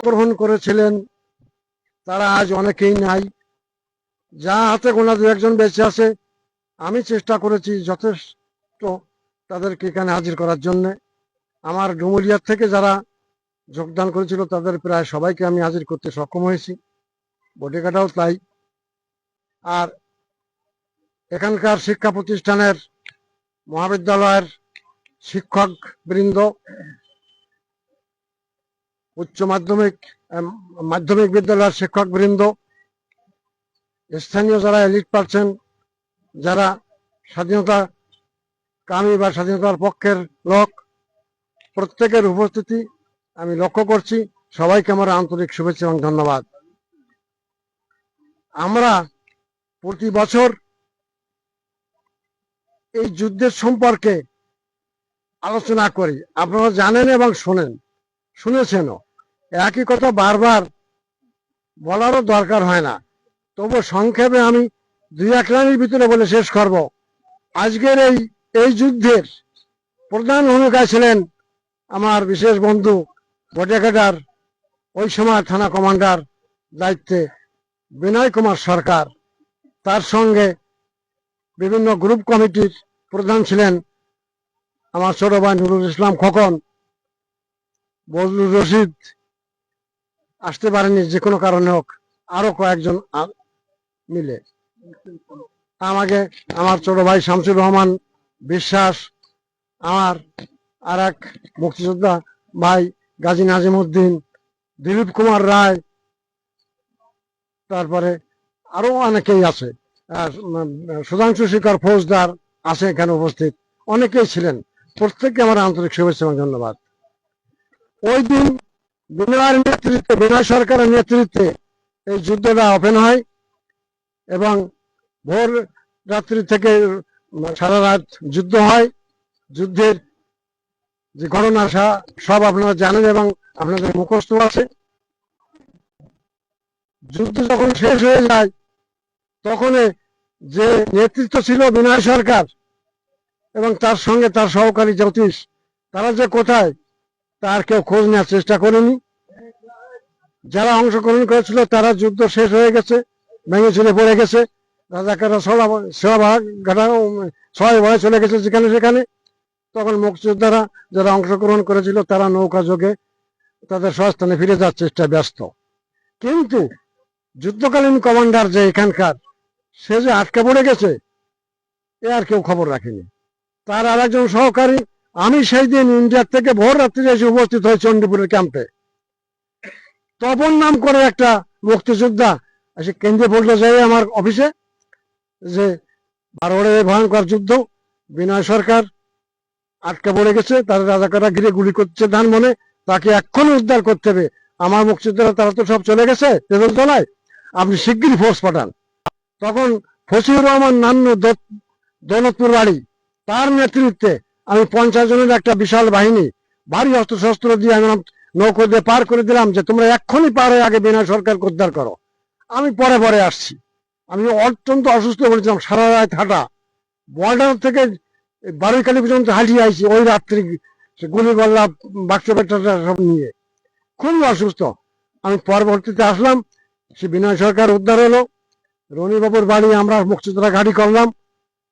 গ্রহণ করেছিলেন তারা আজ অনেকেই নাই। যা হাতে গোনা দু একজন বেঁচে আছে, আমি চেষ্টা করেছি যথেষ্ট তাদেরকে এখানে হাজির করার জন্য। আমার ডুমুরিয়ার থেকে যারা যোগদান করেছিল তাদের প্রায় সবাইকে আমি হাজির করতে সক্ষম হয়েছি, বটিকাটাও তাই। আর এখানকার শিক্ষা প্রতিষ্ঠানের মহাবিদ্যালয়ের শিক্ষক বৃন্দ, উচ্চ মাধ্যমিক মাধ্যমিক বিদ্যালয়ের শিক্ষক বৃন্দ, স্থানীয় যারা এলিট পার্সন, যারা স্বাধীনতা কামী বা স্বাধীনতার পক্ষের লোক, প্রত্যেকের উপস্থিতি আমি লক্ষ্য করছি। সবাইকে আমার আন্তরিক শুভেচ্ছা এবং ধন্যবাদ। আমরা প্রতি বছর এই যুদ্ধের সম্পর্কে আলোচনা করি, আপনারা জানেন এবং শুনেছেনও। একই কথা বারবার বলারও দরকার হয় না, তবু সংক্ষেপে আমি দুই এক লাইনের ভিতরে বলে শেষ করব। আজকের এই যুদ্ধের প্রধান ভূমিকায় ছিলেন আমার বিশেষ বন্ধু বটিয়াঘাটার ওই সময় থানা কমান্ডার দায়িত্বে বিনয় কুমার সরকার। তার সঙ্গে বিভিন্ন গ্রুপ কমিটির প্রধান ছিলেন আমার ছোট ভাই নুরুল ইসলাম খোকন, বজলুর রশিদ আসতে পারেনি যে কোনো কারণে হোক, আরো কয়েকজন মিলে। আমার ছোট ভাই শামসুর রহমান বিশ্বাস, আমার আর এক মুক্তিযোদ্ধা ভাই গাজী নাজিমউদ্দিন, দিলীপ কুমার রায়, তারপরে আরো অনেকেই আছে, সুধাংশু শিকার ফৌজদার আছে এখানে উপস্থিত, অনেকেই ছিলেন। প্রত্যেককে আমার আন্তরিক শুভেচ্ছা এবং ধন্যবাদ। ওই দিন বিনয় সরকারের নেতৃত্বে এই যুদ্ধটা ওপেন হয় এবং ভোর রাত্রি থেকে সারা রাত যুদ্ধ হয়। যুদ্ধের যে ঘটনা সব আপনারা জানেন এবং আপনাদের মুখস্থ আছে। যুদ্ধ যখন শেষ হয়ে যায় তখন যে নেতৃত্ব ছিল বিনয় সরকার এবং তার সঙ্গে তার সহকারী জ্যোতিষ, তারা যে কোথায় তার কেউ খোঁজ নেওয়ার চেষ্টা করেনি। যারা অংশগ্রহণ করেছিল তারা যুদ্ধ শেষ হয়ে গেছে, ভেঙে চুরে পড়ে গেছে, রাজাকাররা সবাই ভয়ে চলে গেছে যেখানে সেখানে। তখন মুক্তিযোদ্ধারা যারা অংশগ্রহণ করেছিল তারা নৌকা যোগে তাদের স্বস্থানে ফিরে যাওয়ার চেষ্টায় ব্যস্ত। কিন্তু যুদ্ধকালীন কমান্ডার যে এখানকার, সে যে আটকে পড়ে গেছে এ আর কেউ খবর রাখেনি। তার আর একজন সহকারী, আমি সেই দিন ইন্ডিয়ার থেকে ভোর রাত্রি এসে উপস্থিত হই চণ্ডীপুরের ক্যাম্পে। তপন নাম করে একটা মুক্তিযোদ্ধা এসে কেন্দ্রীয় বলতে যাই আমার অফিসে যে বারোয়ারের ভয়ঙ্কর যুদ্ধ, বিনয় সরকার আটকে পড়ে গেছে, তাদের রাজাকাররা ঘিরে গুলি করছে ধান মনে, তাকে এক্ষুনি উদ্ধার করতে হবে। আমার মুক্তিযোদ্ধারা তারা তো সব চলে গেছে তেজলতলায়, আপনি শিগগিরই ফোর্স পাঠান। তখন ফসিউর রহমান নান্ন দৌলতপুর বাড়ি, তার নেতৃত্বে আমি 50 জনের একটা বিশাল বাহিনী ভারী অস্ত্রশস্ত্র দিয়ে আমি নৌকো দিয়ে পার করে দিলাম যে তোমরা এক্ষুনি পার হয়ে আগে বিনয় সরকারকে উদ্ধার করো। আমি পরে পরে আসছি। আমি অত্যন্ত অসুস্থ বলেছিলাম, সারা রাত হাঁটা, বর্ডার থেকে বারুইখালী পর্যন্ত হাঁটিয়ে আইছি ওই রাত্রি, গুলি গল্লা বাক্স পেটা সব নিয়ে, খুবই অসুস্থ। আমি পরবর্তীতে আসলাম, সে বিনয় সরকার উদ্ধার হলো। রনিবাবুর বাড়ি আমরা মুক্তিযোদ্ধারা গাড়ি করলাম,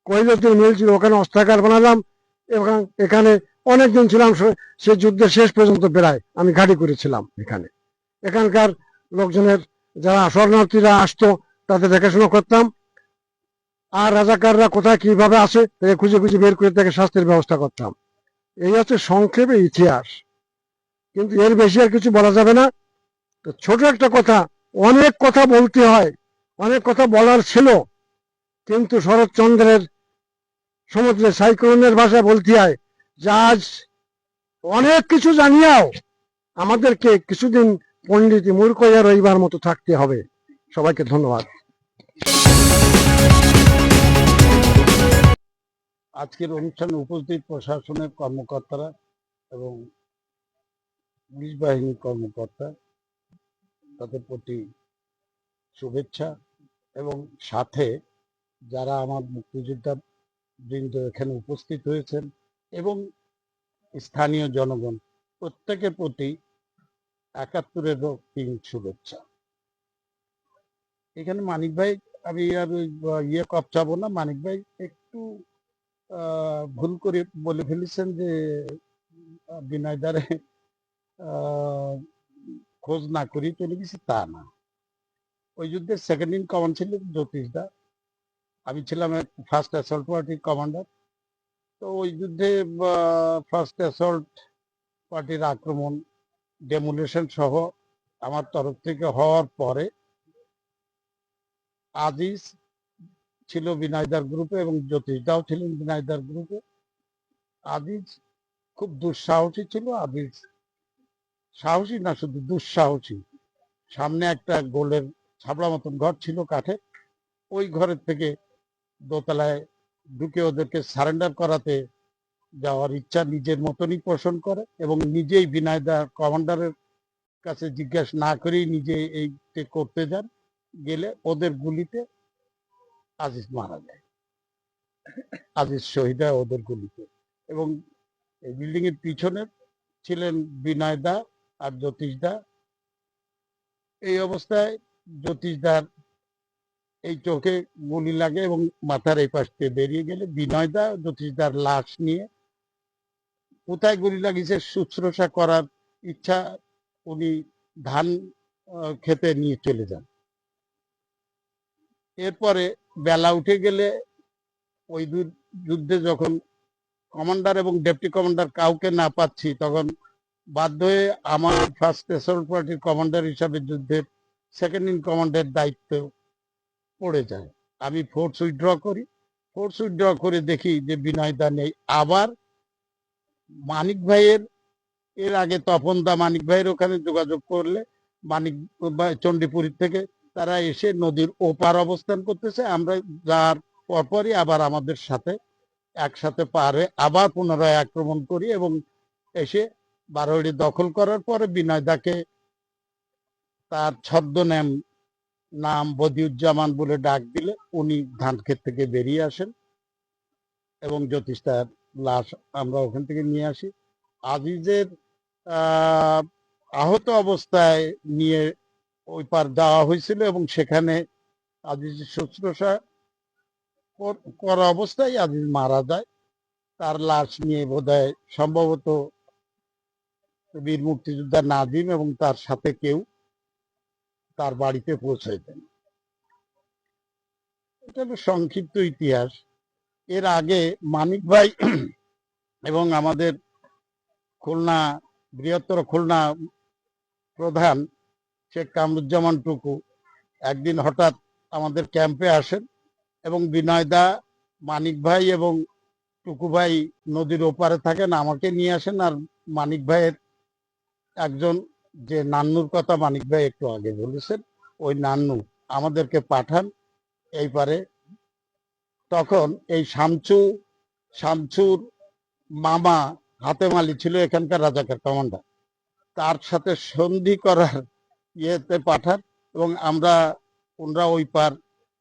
কৈলতির মিল ছিল ওখানে অস্ত্রাগার বানালাম, এবং এখানে অনেকদিন ছিলাম। সে যুদ্ধের শেষ পর্যন্ত প্রায় আমি গাড়ি করেছিলাম এখানে। এখানকার লোকজনের যারা শরণার্থীরা আসতো তাদের দেখাশোনা করতাম, আর রাজাকাররা কোথায় কিভাবে আসে খুঁজে খুঁজে বের করে তাকে শাস্তির ব্যবস্থা করতাম। এই হচ্ছে সংক্ষেপে ইতিহাস, কিন্তু এর বেশি আর কিছু বলা যাবে না। তো ছোট একটা কথা, অনেক কথা বলতে হয়, অনেক কথা বলার ছিল, কিন্তু শরৎচন্দ্রের সমুদ্রে সাইক্লোনের ভাষায় বলতে হয় যে আজ অনেক কিছু জানিয়াও আমাদেরকে কিছুদিন পণ্ডিত মূর্খ হইয়া রইবার মতো থাকতে হবে। সবাইকে ধন্যবাদ। আজকের অনুষ্ঠানে উপস্থিত প্রশাসনের কর্মকর্তারা এবং পুলিশ বাহিনীর কর্মকর্তা, তাদের প্রতি শুভেচ্ছা, এবং সাথে যারা আমার মুক্তিযোদ্ধা বৃন্দ এখানে উপস্থিত হয়েছেন এবং স্থানীয় জনগণ, প্রত্যেকের প্রতি একাত্তরেরও শুভেচ্ছা। এখানে মানিক ভাই, আমি আর ওই ইয়ে কপচাবো না, মানিক ভাই একটু ভুল করে বলে ফেলেছেন যে বিনয় দ্বারে খোঁজ না করি চলে গেছি, তা না। ওই যুদ্ধে সেকেন্ড ইন কমান্ড ছিল জ্যোতিষ দা, আমি ছিলাম ফার্স্ট অ্যাসল্ট পার্টির কমান্ডার। তো ওই যুদ্ধে ফার্স্ট অ্যাসল্ট পার্টির আক্রমণ, ডেমোলেশন সহ আমার তরফ থেকে হওয়ার পরে আজিজ ছিল বিনায়দার গ্রুপে এবং জ্যোতিষদাও ছিলেন বিনায়দার গ্রুপে। আজিজ খুব দুঃসাহসী ছিল। আজিজ সাহসী না, শুধু দুঃসাহসী। সামনে একটা গোলের ছাবড়া মতন ঘর ছিল কাঠে, ওই ঘরের থেকে দোতলায় ঢুকে ওদেরকে সারেন্ডার করাতে যাওয়ার ইচ্ছা নিজের মতনই পোষণ করে এবং নিজেই বিনায়দা কমান্ডারের কাছে জিজ্ঞাসা না করেই নিজে এই করতে যান। গেলে ওদের গুলিতে আজিজ মারা যায়, আজিজ শহীদ হয় ওদের গুলিতে। এবং এই বিল্ডিং এর পিছনে ছিলেন বিনয়দা আর জ্যোতিষদা। এই অবস্থায় জ্যোতিষদার এই চোখে গুলি লাগে এবং মাথার এই পাশ থেকে বেরিয়ে গেলে বিনয়দা জ্যোতিষদার লাশ নিয়ে কোথায় গুলি লাগিয়েছে শুশ্রূষা করার ইচ্ছা, উনি ধান খেতে নিয়ে চলে যান। এরপরে বেলা উঠে গেলে ওই যুদ্ধে যখন কমান্ডার এবং ডেপুটি কমান্ডার কাউকে না পাচ্ছি, তখন বাধ্য হয়ে আমার ফার্স্ট অ্যাসল্ট পার্টির কমান্ডার হিসাবে যুদ্ধের সেকেন্ড ইন কমান্ডের দায়িত্ব পড়ে যায়। আমি ফোর্স উইথড্র করি। ফোর্স উইথড্র করে দেখি যে বিনয়দা নেই। আবার মানিক ভাইয়ের, এর আগে তপন দা মানিক ভাইয়ের ওখানে যোগাযোগ করলে মানিক ভাই চণ্ডীপুরী থেকে তারা এসে নদীর ওপার অবস্থান করতেছে। আমরা যার পরপরই আবার আমাদের সাথে একসাথে পার হয়ে আবার পুনরায় আক্রমণ করি এবং এসে বারোয়ারি দখল করার পরে বিনয়দাকে তার ছদ্মনাম নাম বদিউজ্জামান বলে ডাক দিলে উনি ধান ক্ষেত থেকে বেরিয়ে আসেন এবং জ্যোতিষ তার লাশ আমরা ওখান থেকে নিয়ে আসি। আজিজের আহত অবস্থায় নিয়ে ওই পার যাওয়া হয়েছিল এবং সেখানে আজিজের শুশ্রূষা করা অবস্থায় আজিজ মারা যায়। তার লাশ নিয়ে বোধহয় সম্ভবত বীর মুক্তিযোদ্ধা নাজিম এবং তার সাথে কেউ তার বাড়িতে পৌঁছায় দেন। এটা হলো সংক্ষিপ্ত ইতিহাস। এর আগে মানিক ভাই এবং আমাদের খুলনা, বৃহত্তর খুলনা প্রধান শেখ কামরুজ্জামান টুকু একদিন হঠাৎ আমাদের ক্যাম্পে আসেন এবং বিনয়দা, মানিক ভাই এবং টুকু ভাই নদীর ওপারে থাকেন, আমাকে নিয়ে আসেন। আর মানিক ভাইয়ের একজন, যে নান্নুর কথা মানিক ভাই একটু আগে বলেছেন, ওই নান্নু আমাদেরকে পাঠান এই পারে। তখন এই শামচুর মামা হাতেম আলী ছিল এখানকার রাজাকার কমান্ডার, তার সাথে সন্ধি করার ইয়েতে পাঠান এবং ওনারা ওই পার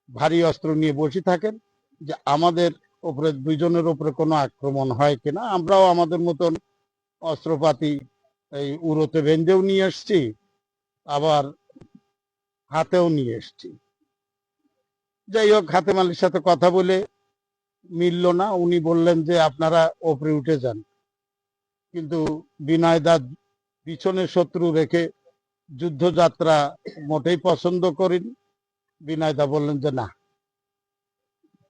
ভারী অস্ত্র নিয়ে বসে থাকেন যে আমাদের উপরে দুইজনের উপরে কোনো আক্রমণ হয় কিনা। আমরাও আমাদের মতন অস্ত্রপাতি এই উড়োতে বেঁধেও নিয়ে এসছি, আবার হাতেও নিয়ে এসছি। যাই হোক, হাতেম আলীর সাথে কথা বলে মিলল না। উনি বললেন যে আপনারা ওপরে উঠে যান। কিন্তু বিনয়দা পিছনে শত্রু রেখে যুদ্ধযাত্রা মোটেই পছন্দ করেন। বিনয়দা বললেন যে না,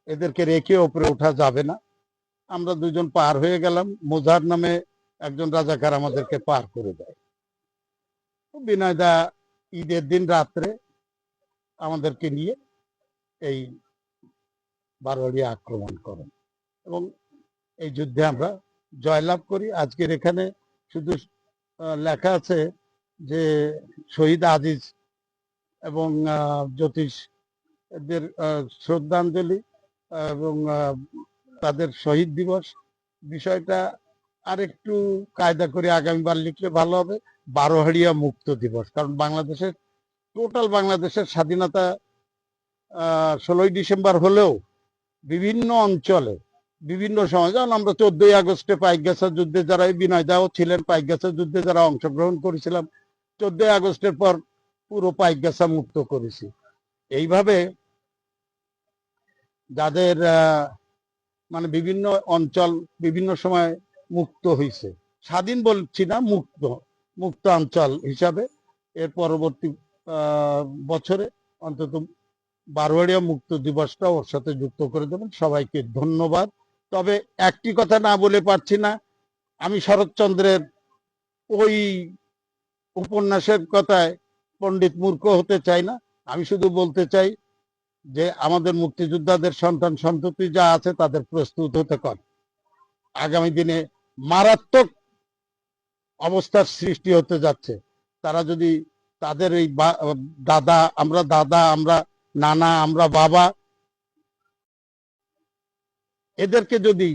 এদেরকে রেখে ওপরে ওঠা যাবে না। আমরা দুজন পার হয়ে গেলাম। মোজার নামে একজন রাজাকার আমাদেরকে পার করে দেয়। বিনয়দা ঈদের দিন রাত্রে আমাদেরকে নিয়ে এই বারোয়ারি আক্রমণ করেন এবং এই যুদ্ধে আমরা জয়লাভ করি। আজকের এখানে শুধু লেখা আছে যে শহীদ আজিজ এবং জ্যোতিষ এদের শ্রদ্ধাঞ্জলি এবং তাদের শহীদ দিবস। বিষয়টা আরেকটু কায়দা করে আগামীবার লিখলে ভালো হবে। বারোহাড়িয়া মুক্ত দিবস, কারণ বাংলাদেশের টোটাল বাংলাদেশের স্বাধীনতা 16ই ডিসেম্বর হলেও বিভিন্ন অঞ্চলে বিভিন্ন সময়, যেমন আমরা 14ই আগস্টে পাইকগাছা যুদ্ধে যারা, বিনয়দাও ছিলেন, পাইকগাছা যুদ্ধে যারা অংশগ্রহণ করেছিলাম, 14 আগস্টের পর পুরো পাইকগাছা মুক্ত করেছি। এইভাবে যাদের মানে বিভিন্ন অঞ্চল বিভিন্ন সময় মুক্ত হয়েছে, স্বাধীন বলছি না, মুক্ত মুক্ত অঞ্চল হিসাবে এর পরবর্তী বছরে অন্তত বারোয়ারিয়া মুক্ত দিবসটা ওর সাথে যুক্ত করে দেবেন। সবাইকে ধন্যবাদ। তবে একটি কথা না বলে পারছি না, আমি শরৎচন্দ্রের ওই উপন্যাসের কথায় পণ্ডিত মূর্খ হতে চাই না। আমি শুধু বলতে চাই যে আমাদের মুক্তিযোদ্ধাদের সন্তান সন্ততি যা আছে তাদের প্রস্তুত হতে কর। আগামী দিনে মারাত্মক অবস্থার সৃষ্টি হতে যাচ্ছে। তারা যদি তাদের এই দাদা, আমরা নানা, আমরা বাবা, এদেরকে যদি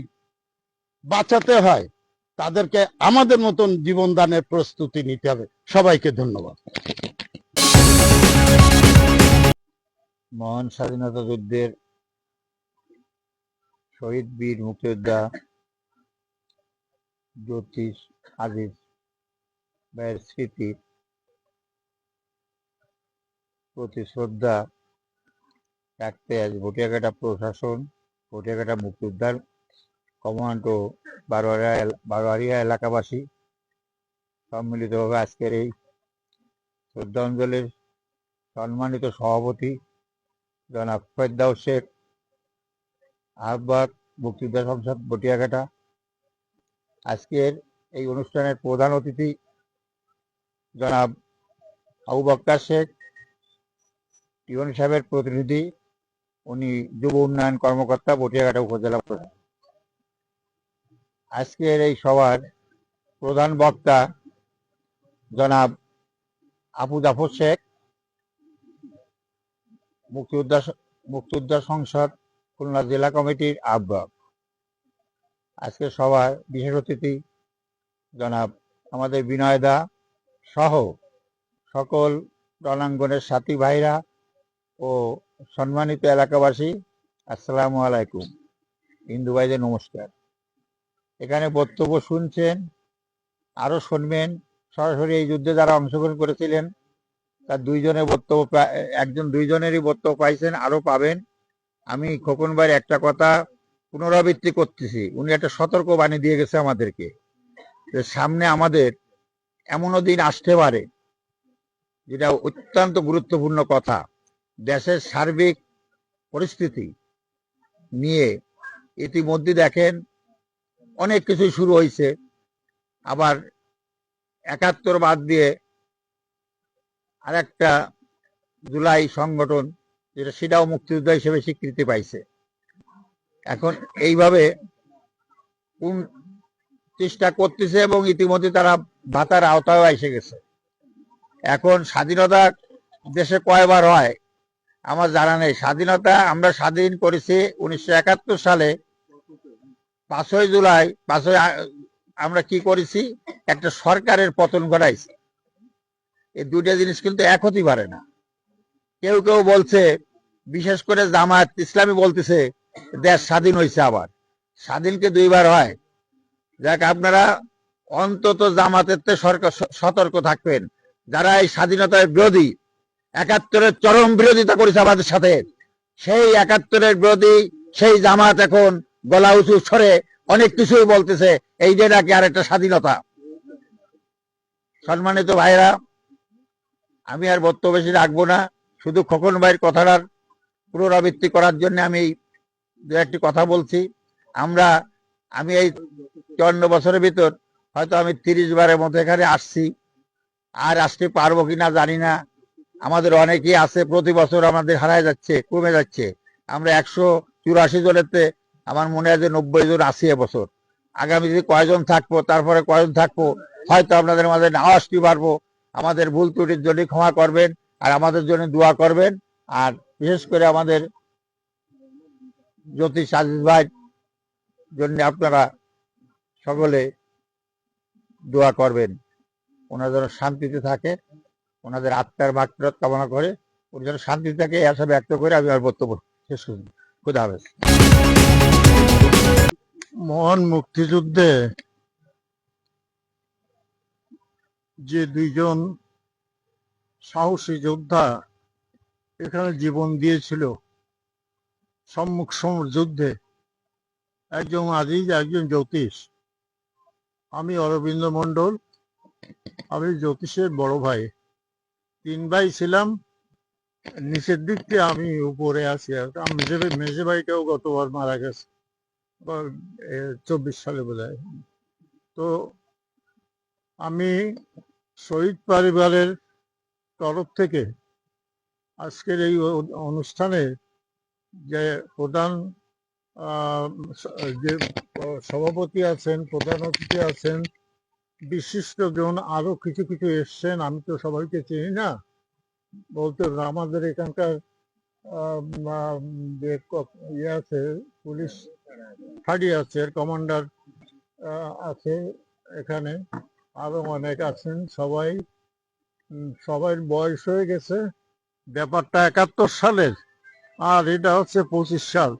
বাঁচাতে হয় তাদেরকে আমাদের মতন জীবন দানের প্রস্তুতি নিতে হবে। সবাইকে ধন্যবাদ। মহান স্বাধীনতা যুদ্ধের শহীদ বীর মুক্তিযোদ্ধা জ্যোতিষ আজিজ ভাইয়ের স্মৃতির প্রতি শ্রদ্ধা রাখতে আজ ভটিয়াঘাটা প্রশাসন, ভটিয়াঘাটা মুক্তিযোদ্ধার কমান্ড ও বারোয়ারিয়া এলাকাবাসী সম্মিলিতভাবে আজকের এই শ্রদ্ধাঞ্জলির সম্মানিত সভাপতি জনাব ফেরদাউ শেখ, আহ্বায়ক মুক্তিযোদ্ধা সংসদ ভটিয়াঘাটা, আজকের এই অনুষ্ঠানের প্রধান অতিথি জনাব আবু বক্কর শেখ, টিউন সাহেবের প্রতিনিধি, উনি যুব উন্নয়ন কর্মকর্তা ভটিয়াঘাটা উপজেলা প্রধান। আজকের এই সভার প্রধান বক্তা জনাব আবু জাফর শেখ, মুক্তিযোদ্ধা সংসদ খুলনা জেলা কমিটির আহ্বায়ক। আজকের সভার বিশেষ অতিথি জনাব আমাদের বিনয় দা সহ সকল রণাঙ্গনের সাথী ভাইরা ও সম্মানিত এলাকাবাসী, আসসালামু আলাইকুম। হিন্দু ভাইদের নমস্কার। এখানে বক্তব্য শুনছেন, আরো শুনবেন। সরাসরি এই যুদ্ধে যারা অংশগ্রহণ করেছিলেন তার দুইজনের বক্তব্য, একজন দুইজনেরই বক্তব্য পাইছেন, আরো পাবেন। আমি খোকন ভাইয়ের একটা কথা পুনরাবৃত্তি করতেছি। উনি একটা সতর্ক বাণী দিয়ে গেছে আমাদেরকে যে সামনে আমাদের এমনও দিন আসতে পারে, যেটা অত্যন্ত গুরুত্বপূর্ণ কথা। দেশের সার্বিক পরিস্থিতি নিয়ে ইতিমধ্যে দেখেন অনেক কিছুই শুরু হয়েছে। আবার ৭১ বাদ দিয়ে আরেকটা জুলাই সংগঠন, যেটা সেটাও মুক্তিযোদ্ধা হিসেবে স্বীকৃতি পাইছে। এখন এইভাবে চেষ্টা করতেছে এবং ইতিমধ্যে তারা ভাতার আওতায় এসে গেছে। এখন স্বাধীনতা দেশে কয়বার হয় আমার জানা নেই। স্বাধীনতা আমরা স্বাধীন করেছি 19৭১ সালে 5ই জুলাই। আমরা কি করেছি, একটা সরকারের পতন ঘটাইছি। এই দুইটা জিনিস কিন্তু এক হতে পারে না। কেউ কেউ বলছে, বিশেষ করে জামায়াত ইসলামী বলতেছে দেশ স্বাধীন হয়েছে। আবার স্বাধীনকে দুইবার হয়। যাক, আপনারা অন্তত জামাতের সতর্ক থাকবেন। যারা এই স্বাধীনতার বিরোধী, ৭১-এর চরম বিরোধিতা করেছে আমাদের সাথে, সেই ৭১-এর বিরোধী সেই জামাত এখন গলা উঁচু স্বরে অনেক কিছুই বলতেছে, এই যে নাকি আরেকটা স্বাধীনতা। সম্মানিত ভাইরা, আমি আর বক্তব্য বেশি রাখবো না। শুধু খোকন ভাইয়ের কথাটার পুনরাবৃত্তি করার জন্য আমি দু একটি কথা বলছি। আমি এই 54 বছরের ভিতর হয়তো আমি 30 বারের মতো এখানে আসছি। আর আসতে পারবো কিনা জানি না। আমাদের অনেকেই আছে, প্রতি বছর আমাদের হারায় যাচ্ছে, কমে যাচ্ছে। আমরা 184 জনেতে আমার মনে হয় যে 90 জন আছি এবছর। আগামী যদি কয়জন থাকবো, তারপরে কয়জন থাকবো, হয়তো আপনাদের মাঝে না আসতে পারবো। আমাদের ভুল ত্রুটির জন্য ক্ষমা করবেন আর আমাদের জন্য দোয়া করবেন। আর বিশেষ করে আমাদের জ্যোতিষ আজিজ ভাই জন্য আপনারা সকলে দোয়া করবেন। ওনার যেন শান্তিতে থাকে, ওনাদের আত্মার মাগফিরাত কামনা করে উনি যেন শান্তিতে থাকে, এই আশা ব্যক্ত করে আমি আমার বক্তব্য শেষ করি। খুদা হাফেজ। মহান মুক্তিযুদ্ধে যে দুইজন সাহসী যোদ্ধা এখানে জীবন দিয়েছিল সম্মুখ সমর যুদ্ধে। একজন আজিজ, একজন জ্যোতিষ। আমি অরবিন্দ মণ্ডল, আমি জ্যোতিষের বড় ভাই। 3 ভাই ছিলাম, নিচের দিক থেকে আমি উপরে আছি। আর মেজে ভাইটাও গতবার মারা গেছে, 24 সালে বোধহয়। তো আমি শহীদ পরিবারের তরফ থেকে আজকের এই অনুষ্ঠানে যে প্রধান যে সভাপতি আছেন, প্রধান অতিথি আছেন, বিশিষ্টজন আরো কিছু কিছু এসছেন। আমি তো সবাইকে চিনি না, বলতে আমাদের এখানকার যে ইয়ে আছে, পুলিশ ফাঁড়ি আছে, কমান্ডার আছে এখানে, আরো অনেক আছেন। সবাই বয়স হয়ে গেছে। ব্যাপারটা 71 সালের, আর এটা হচ্ছে 25 সাল।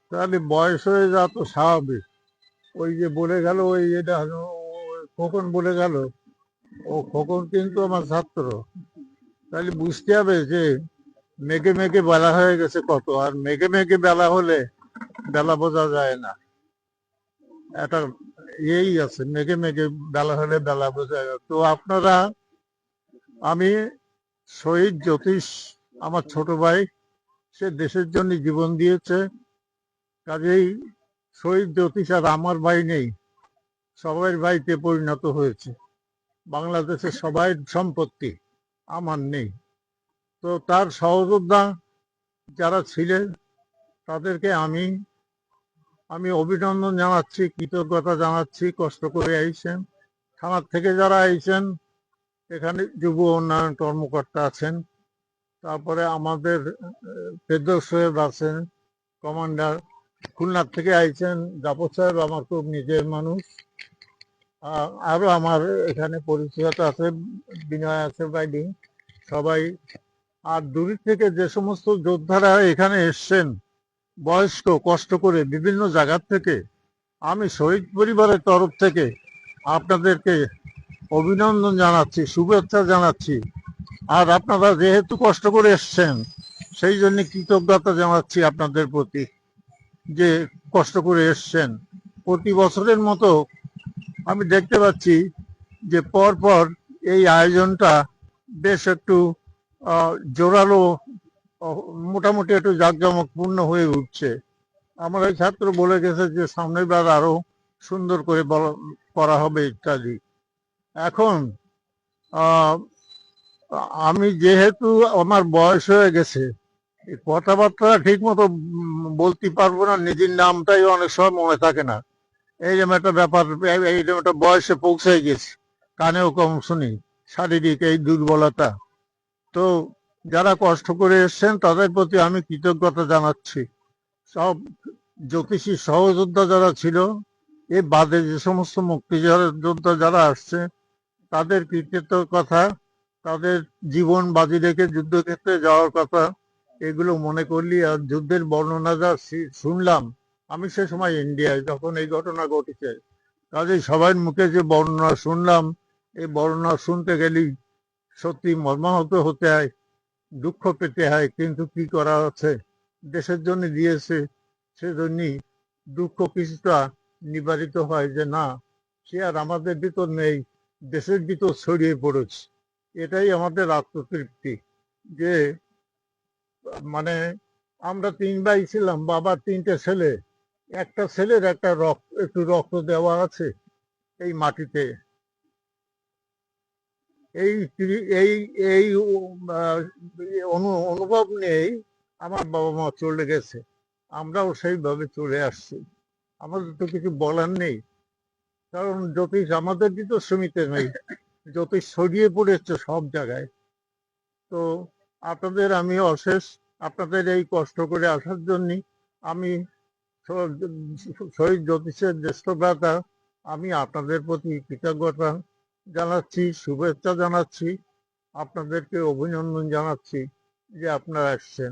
তাহলে বয়স হয়ে যাওয়া তো স্বাভাবিক। ওই যে বলে গেল, ওই এটা খোকন বলে গেল, ও খোকন কিন্তু আমার ছাত্র। তাহলে বুঝতে হবে যে মেঘে মেঘে বেলা হয়ে গেছে কত, আর মেঘে মেঘে বেলা হলে বেলা বোঝা যায় না। এটা এই আছে, মেঘে মেঘে বেলা হলে বেলা বোঝা যায়। তো আপনারা, আমি শহীদ জ্যোতিষ আমার ছোট ভাই, সে দেশের জন্য জীবন দিয়েছে। কাজেই শহীদ জ্যোতিষ আর আমার ভাই নেই, সবাই ভাইতে পরিণত হয়েছে। বাংলাদেশের সবাই সম্পত্তি, আমার নেই। তো তার সহযোদ্ধা যারা ছিলেন তাদেরকে আমি অভিনন্দন জানাচ্ছি, কৃতজ্ঞতা জানাচ্ছি। কষ্ট করে আইছেন, থানার থেকে যারা আইছেন, এখানে যুব উন্নয়ন কর্মকর্তা আছেন, তারপরে আমাদের ফেরদৌস সাহেব আছেন, কমান্ডার। খুলনার থেকে আইছেন জাফর সাহেব, আমার খুব নিজের মানুষ। আরো আমার এখানে পরিচয় আছে, বিনয় আছে, বাইডি, সবাই। আর দূর থেকে যে সমস্ত যোদ্ধারা এখানে এসছেন, বয়স্ক, কষ্ট করে বিভিন্ন জায়গা থেকে, আমি শহীদ পরিবারের তরফ থেকে আপনাদেরকে অভিনন্দন জানাচ্ছি, শুভেচ্ছা জানাচ্ছি। আর আপনারা যেহেতু কষ্ট করে এসছেন, সেই জন্য কৃতজ্ঞতা জানাচ্ছি আপনাদের প্রতি, যে কষ্ট করে এসছেন। প্রতি বছরের মতো আমি দেখতে পাচ্ছি যে পর পর এই আয়োজনটা বেশ একটু জোরালো, মোটামুটি একটু জাঁকজমকপূর্ণ হয়ে উঠছে। আমার এই ছাত্র বলে গেছে যে সামনের বার আরো সুন্দর করে করা হবে ইত্যাদি। এখন আমি যেহেতু আমার বয়স হয়ে গেছে, কথাবার্তা ঠিক মতো বলতে পারবো না, নিজের নামটাই অনেক সময় মনে থাকে না। এইরকম একটা ব্যাপার, এইরকম একটা বয়সে পৌঁছে গেছে, কানেও কম শুনি, শারীরিক এই দুর্বলতা। তো যারা কষ্ট করে এসছেন তাদের প্রতি আমি কৃতজ্ঞতা জানাচ্ছি। সব জ্যোতিষী সহযোদ্ধা যারা ছিল, এ বাদে যে সমস্ত মুক্তিযোদ্ধা যারা আসছে, তাদের কৃতিত্ব কথা, তাদের জীবন বাজি রেখে যুদ্ধক্ষেত্রে যাওয়ার কথা, এগুলো মনে করলি। আর যুদ্ধের বর্ণনা যা শুনলাম, আমি সে সময় ইন্ডিয়ায় যখন এই ঘটনা ঘটেছে, কাজেই সবার মুখে যে বর্ণনা শুনলাম, এই বর্ণনা শুনতে গেলেই সত্যি মর্মাহত হতে হয়, দুঃখ পেতে হয়। কিন্তু কি করা আছে, দেশের জন্য দিয়েছে, সেজন্যই দুঃখ কিছুটা নিবারিত হয় যে না, সে আর আমাদের ভিতর নেই, দেশের ভিতর ছড়িয়ে পড়েছে। এটাই আমাদের আত্মতৃপ্তি, যে মানে আমরা 3 ভাই ছিলাম, বাবার 3টে ছেলে, একটা ছেলের একটু রক্ত দেওয়া আছে এই মাটিতে। এই এই এই অনুভব নেই। আমার বাবা মা চলে গেছে, আমরাও সেইভাবে চলে আসছি, আমাদের তো কিছু বলার নেই। কারণ জ্যোতিষ আমাদের ভিতর সীমিত নেই, জ্যোতিষ ছড়িয়ে পড়েছে সব জায়গায়। তো আপনাদের আমি অশেষ, আপনাদের এই কষ্ট করে আসার জন্য আমি শহীদ জ্যোতিষের জ্যেষ্ঠ ভ্রাতা, আমি আপনাদের প্রতি কৃতজ্ঞতা জানাচ্ছি, শুভেচ্ছা জানাচ্ছি, আপনাদেরকে অভিনন্দন জানাচ্ছি যে আপনারা আসছেন।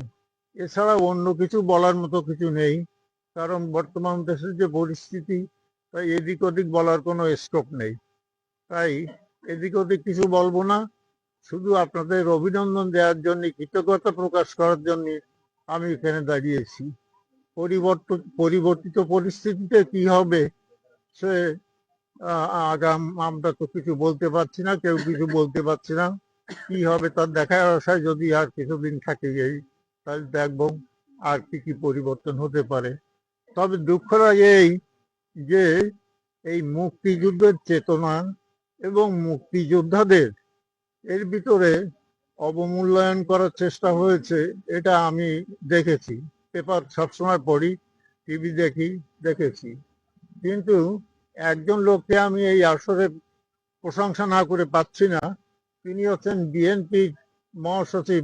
এছাড়া অন্য কিছু বলার মতো কিছু নেই, কারণ বর্তমান দেশের যে পরিস্থিতি, তাই এদিক ওদিক বলার কোনো স্কোপ নেই। তাই এদিক ওদিক কিছু বলবো না। শুধু আপনাদের অভিনন্দন দেওয়ার জন্য, কৃতজ্ঞতা প্রকাশ করার জন্য আমি এখানে দাঁড়িয়েছি। পরিবর্তিত পরিস্থিতিতে কি হবে সে আগাম আমরা তো কিছু বলতে পারছি না, কেউ কিছু বলতে পারছি না। কি হবে তার দেখার আশায় যদি আর কিছুদিন থাকে যাই, তাহলে দেখবো আর কি কি পরিবর্তন হতে পারে। তবে দুঃখ লাগে এই যে এই মুক্তিযুদ্ধের চেতনা এবং মুক্তিযোদ্ধাদের এর ভিতরে অবমূল্যায়ন করার চেষ্টা হয়েছে, এটা আমি দেখেছি। পেপার সবসময় পড়ি, টিভি দেখেছি। কিন্তু একজন লোককে আমি এই আসরে প্রশংসা না করে পাচ্ছি না। তিনি হচ্ছেন বিএনপি মহাসচিব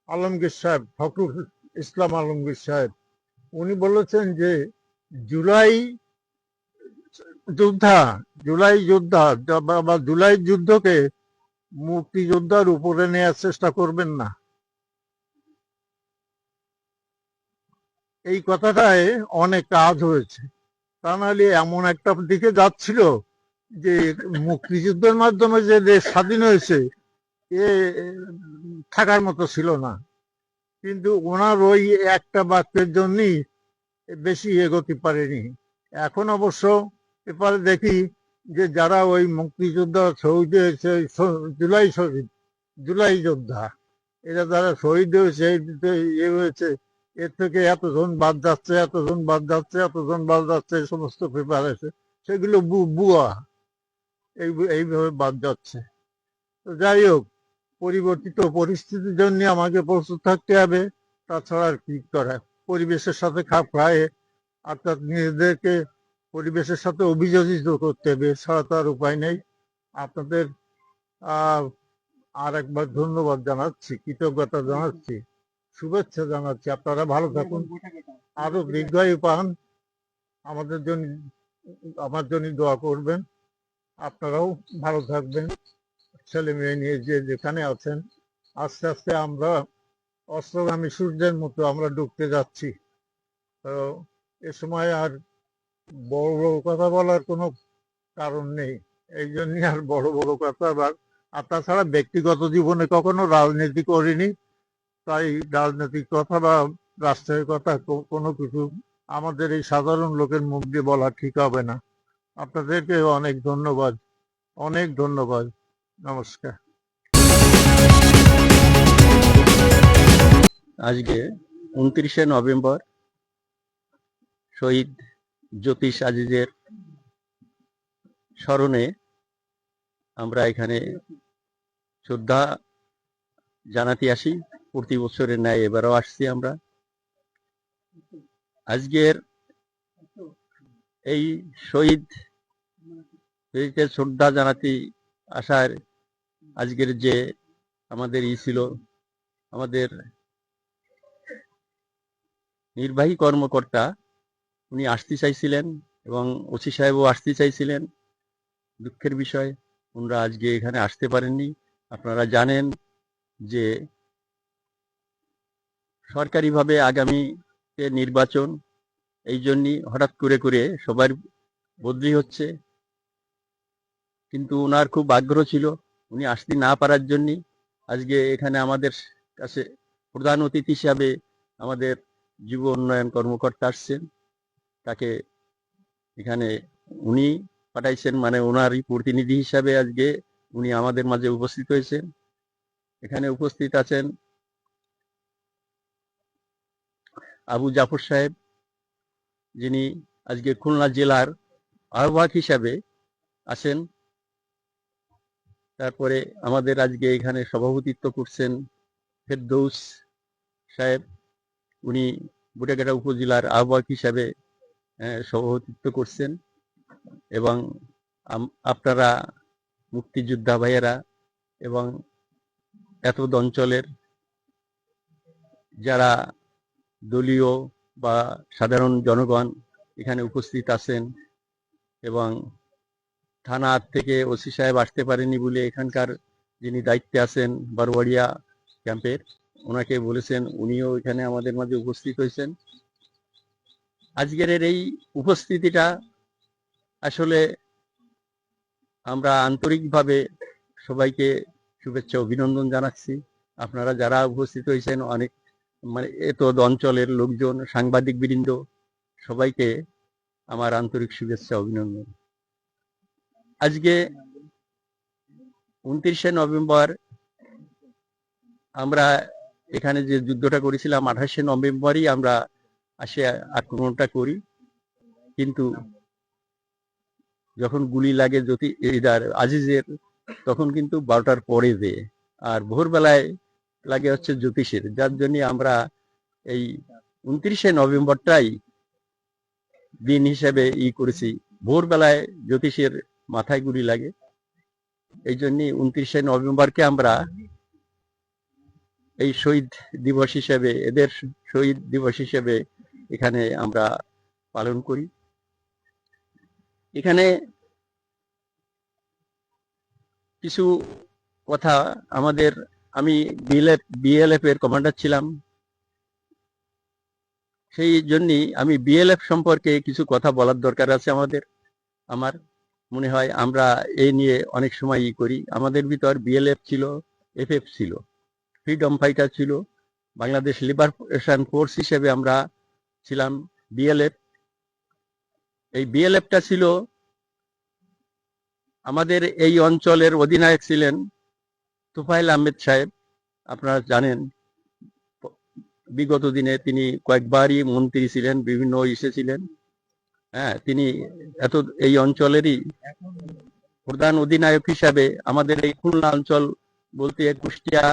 আলমগীর সাহেব, ফখরুল ইসলাম আলমগীর সাহেব। উনি বলেছেন যে জুলাই যোদ্ধা বা জুলাই যুদ্ধকে মুক্তিযোদ্ধার উপরে নেওয়ার চেষ্টা করবেন না। এই কথাটায় অনেক কাজ হয়েছে। তা নাহলে এমন একটা দিকে যাচ্ছিল যে মুক্তিযুদ্ধের মাধ্যমে যে দেশ স্বাধীন হয়েছে এ থাকার মতো ছিল না। কিন্তু ওনার ওই একটা বাক্যের জন্যই বেশি এগোতে পারেনি। এখন অবশ্য এবারে দেখি যে যারা ওই মুক্তিযোদ্ধা শহীদ হয়েছে, জুলাই যোদ্ধা, এরা যারা শহীদ হয়েছে হয়েছে, এর থেকে এতজন বাদ যাচ্ছে, এতজন বাদ যাচ্ছে, এতজন বাদ যাচ্ছে, এই সমস্ত পেপার আছে, সেগুলো বুয়া এইভাবে বাদ যাচ্ছে। তো যাই হোক, পরিবর্তিত পরিস্থিতির জন্য আমাকে প্রস্তুত থাকতে হবে। তাছাড়া আর কি করা, পরিবেশের সাথে খাপ খায়, অর্থাৎ নিজেদেরকে পরিবেশের সাথে অভিযোজিত করতে হবে, ছাড়া তো আর উপায় নেই। আপনাদের আর একবার ধন্যবাদ জানাচ্ছি, কৃতজ্ঞতা জানাচ্ছি, শুভেচ্ছা জানাচ্ছি। আপনারা ভালো থাকুন, আরো দীর্ঘায়ু পান, আমাদের জন্য আমার জন্য দোয়া করবেন। আপনারাও ভালো থাকবেন, ছেলে মেয়ে নিয়ে যে যেখানে আছেন। আস্তে আস্তে আমরা অস্ত্রগামী সূর্যের মতো আমরা ডুবতে যাচ্ছি। তো এ সময় আর বড় বড় কথা বলার কোনো কারণ নেই, এই জন্য আর বড় বড় কথা আর তাছাড়া ব্যক্তিগত জীবনে কখনো রাজনীতি করিনি, তাই রাজনৈতিক কথা বা রাষ্ট্রের কথা কোনো কিছু আমাদের এই সাধারণ লোকের মুখ দিয়ে বলা ঠিক হবে না। আপনাদেরকে অনেক ধন্যবাদ, অনেক ধন্যবাদ, নমস্কার। আজকে 29শে নভেম্বর শহীদ জ্যোতিষ আজিজের স্মরণে আমরা এখানে শ্রদ্ধা জানাতে আসি। প্রতি বছরের ন্যায় এবারও আসছি আমরা। আজকের এই শহীদকে শ্রদ্ধা জানাতে আসার আজকের যে আমাদের ছিল, আমাদের নির্বাহী কর্মকর্তা উনি আসতে চাইছিলেন এবং ওসি সাহেবও আসতে চাইছিলেন। দুঃখের বিষয় ওনারা আজকে এখানে আসতে পারেননি। আপনারা জানেন যে সরকারিভাবে আগামীতে নির্বাচন, এই জন্যই হঠাৎ করে সবার বদলি হচ্ছে। কিন্তু ওনার খুব আগ্রহ ছিল, উনি আসতে না পারার জন্যই আজকে এখানে আমাদের কাছে প্রধান অতিথি হিসাবে আমাদের যুব উন্নয়ন কর্মকর্তা আসছেন। তাকে এখানে উনি পাঠাইছেন, মানে ওনারই প্রতিনিধি হিসাবে আজকে উনি আমাদের মাঝে উপস্থিত হয়েছেন। এখানে উপস্থিত আছেন আবু জাফর সাহেব, যিনি আজকে খুলনা জেলার আহ্বায়ক হিসাবে আছেন। তারপরে আমাদের আজকে এখানে সভাপতিত্ব করছেন ফেরদৌস সাহেব, উনি বুটাঘাটা উপজেলার আহ্বায়ক হিসাবে সভাপতিত্ব করছেন। এবং আপনারা মুক্তিযোদ্ধা ভাইয়েরা এবং এত অঞ্চলের যারা দলীয় বা সাধারণ জনগণ এখানে উপস্থিত আছেন, এবং থানার থেকে ওসি সাহেব আসতে পারেনি বলে এখানকার যিনি দায়িত্বে আছেন বারোয়ারিয়া ক্যাম্পের, ওনাকে বলেছেন, উনিও এখানে আমাদের মাঝে উপস্থিত হয়েছেন। আজকের এই উপস্থিতিটা আসলে আমরা আন্তরিকভাবে সবাইকে শুভেচ্ছা অভিনন্দন জানাচ্ছি। আপনারা যারা উপস্থিত হয়েছেন, অনেক মানে এত অঞ্চলের লোকজন, সাংবাদিক বৃন্দ, সবাইকে আমার আন্তরিক শুভেচ্ছা অভিনন্দন। আজকে 29শে নভেম্বর আমরা এখানে যে যুদ্ধটা করেছিলাম, 28শে নভেম্বরই আমরা আসে আক্রমণটা করি, কিন্তু যখন গুলি লাগে আজিজের, তখন কিন্তু 12টার পরে দেয়, আর ভোরবেলায় লাগে হচ্ছে জ্যোতিষের, যার জন্য আমরা এই 29শে নভেম্বরটাই দিন হিসেবে করেছি। ভোরবেলায় জ্যোতিষের মাথায় গুলি লাগে, এই জন্য 29শে নভেম্বরকে আমরা এই শহীদ দিবস হিসেবে, এদের শহীদ দিবস হিসেবে এখানে আমরা পালন করি। এখানে কিছু কথা আমি বিএলএফ এর কমান্ডার ছিলাম, সেই জন্যই আমি বিএলএফ সম্পর্কে কিছু কথা বলার দরকার আছে। আমার মনে হয় আমরা এই নিয়ে অনেক সময় করি। আমাদের ভিতর বিএলএফ ছিল, এফএফ ছিল, ফ্রিডম ফাইটার ছিল, বাংলাদেশ লিবারেশন ফোর্স হিসেবে আমরা ছিলাম বিএলএফ। এই বিএলএফটা ছিল, আমাদের এই অঞ্চলের অধিনায়ক ছিলেন তোফায়েল আহমেদ সাহেব। আপনারা জানেন, বিগত দিনে তিনি কয়েকবারই মন্ত্রী ছিলেন, বিভিন্ন ছিলেন। হ্যাঁ, তিনি এই অঞ্চলেরই প্রধান অধিনায়ক হিসাবে আমাদের এই খুলনা অঞ্চল বলতে কুষ্টিয়া,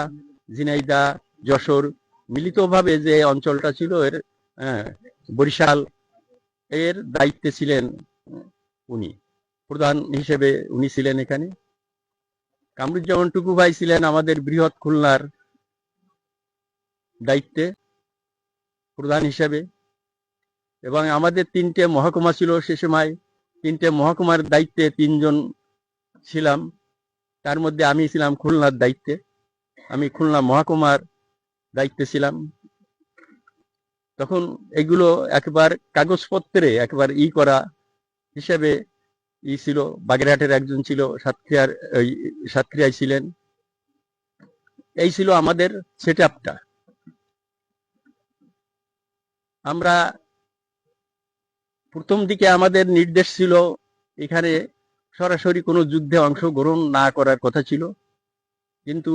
ঝিনাইদহ, যশোর মিলিতভাবে যে অঞ্চলটা ছিল, বরিশাল, এর দায়িত্বে ছিলেন উনি, প্রধান হিসেবে উনি ছিলেন এখানে। কামরুজ্জামান টুকু ভাই ছিলেন আমাদের বৃহৎ খুলনার দায়িত্বে প্রধান হিসেবে, এবং আমাদের 3টে মহকুমা ছিল সে সময়। 3টে মহকুমার দায়িত্বে 3 জন ছিলাম, তার মধ্যে আমি ছিলাম খুলনার দায়িত্বে। আমি খুলনা মহকুমার দায়িত্বে ছিলাম। তখন এগুলো একবার কাগজপত্রে একবার করা হিসেবে ছিল। বাগেরহাটের একজন ছিল, সাতক্ষীরায় ছিলেন। এই ছিল আমাদের সেট আপটা। আমরা প্রথম দিকে আমাদের নির্দেশ ছিল এখানে সরাসরি কোনো যুদ্ধে অংশগ্রহণ না করার কথা ছিল, কিন্তু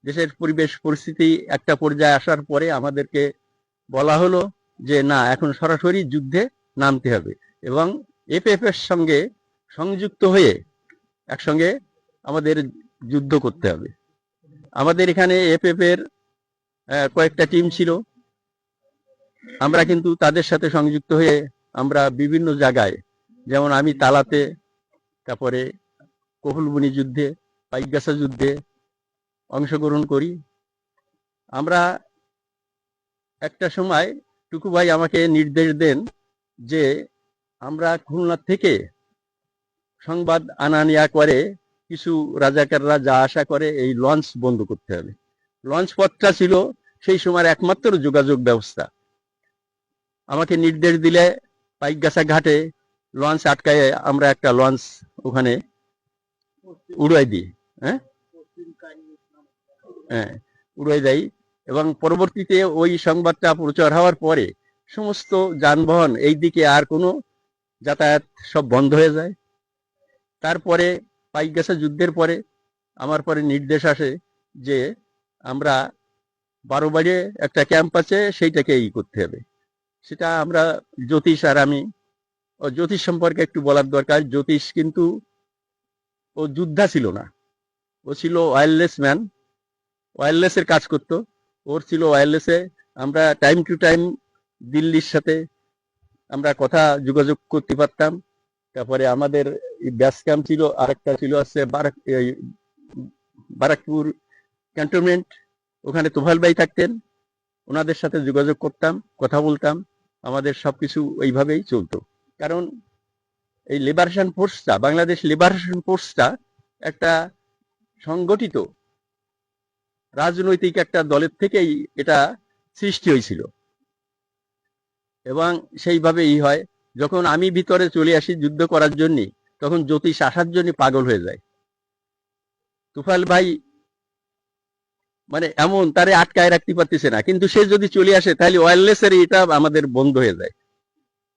দেশের পরিবেশ পরিস্থিতি একটা পর্যায়ে আসার পরে আমাদেরকে বলা হলো যে না, এখন সরাসরি যুদ্ধে নামতে হবে এবং এফএফ এর সঙ্গে সংযুক্ত হয়ে একসঙ্গে আমাদের যুদ্ধ করতে হবে। আমাদের এখানে এফএফ এর কয়েকটা টিম ছিল, আমরা কিন্তু তাদের সাথে সংযুক্ত হয়ে আমরা বিভিন্ন জায়গায়, যেমন আমি তালাতে, তারপরে কহুলবনি যুদ্ধে, পাইকগাছা যুদ্ধে অংশগ্রহণ করি। আমরা একটা সময় টুকু ভাই আমাকে নির্দেশ দেন যে আমরা খুলনা থেকে সংবাদ আনা নেয়া করে কিছু রাজাকাররা যা আশা করে এই লঞ্চ বন্ধ করতে হবে। লঞ্চ পথটা ছিল সেই সময় একমাত্র যোগাযোগ ব্যবস্থা। আমাকে নির্দেশ দিলে পাইকগাছা ঘাটে লঞ্চ আটকায় আমরা একটা লঞ্চ ওখানে উড়াই দিই। উড়াই দেয়, এবং পরবর্তীতে ওই সংবাদটা প্রচার হওয়ার পরে সমস্ত যানবাহন এই দিকে আর কোনো যাতায়াত সব বন্ধ হয়ে যায়। তারপরে পাইকগাছা যুদ্ধের পরে আমার পরে নির্দেশ আসে যে আমরা 12 বাড়িয়ে একটা ক্যাম্প আছে, সেইটাকে করতে হবে। সেটা আমরা জ্যোতিষ আর আমি, জ্যোতিষ সম্পর্কে একটু বলার দরকার। জ্যোতিষ কিন্তু ও যোদ্ধা ছিল না, ও ছিল ওয়্যারলেস ম্যান, ওয়্যারলেস এর কাজ করতো। ওর ছিল ওয়্যারলেসে আমরা টাইম টু টাইম দিল্লির সাথে আমরা যোগাযোগ করতে পারতাম। তারপরে আমাদের ব্যাস ক্যাম্প ছিল, আরেকটা ছিল আছে বারাকপুর ক্যান্টনমেন্ট, ওখানে তোফায়েল ভাই থাকতেন, ওনাদের সাথে যোগাযোগ করতাম, কথা বলতাম, আমাদের সবকিছু এইভাবেই চলতো। কারণ এই লিবারেশন ফোর্সটা, বাংলাদেশ লিবারেশন ফোর্সটা একটা সংগঠিত রাজনৈতিক একটা দলের থেকেই এটা সৃষ্টি হয়েছিল, এবং সেইভাবেই হয়। যখন আমি ভিতরে চলে আসি যুদ্ধ করার জন্য, তখন জ্যোতিষ আসার জন্য পাগল হয়ে যায়। তোফায়েল ভাই মানে এমন তারে আটকায় রাখতে পারতেছে না, কিন্তু সে যদি চলে আসে তাহলে ওয়্যারলেস এর এটা আমাদের বন্ধ হয়ে যায়।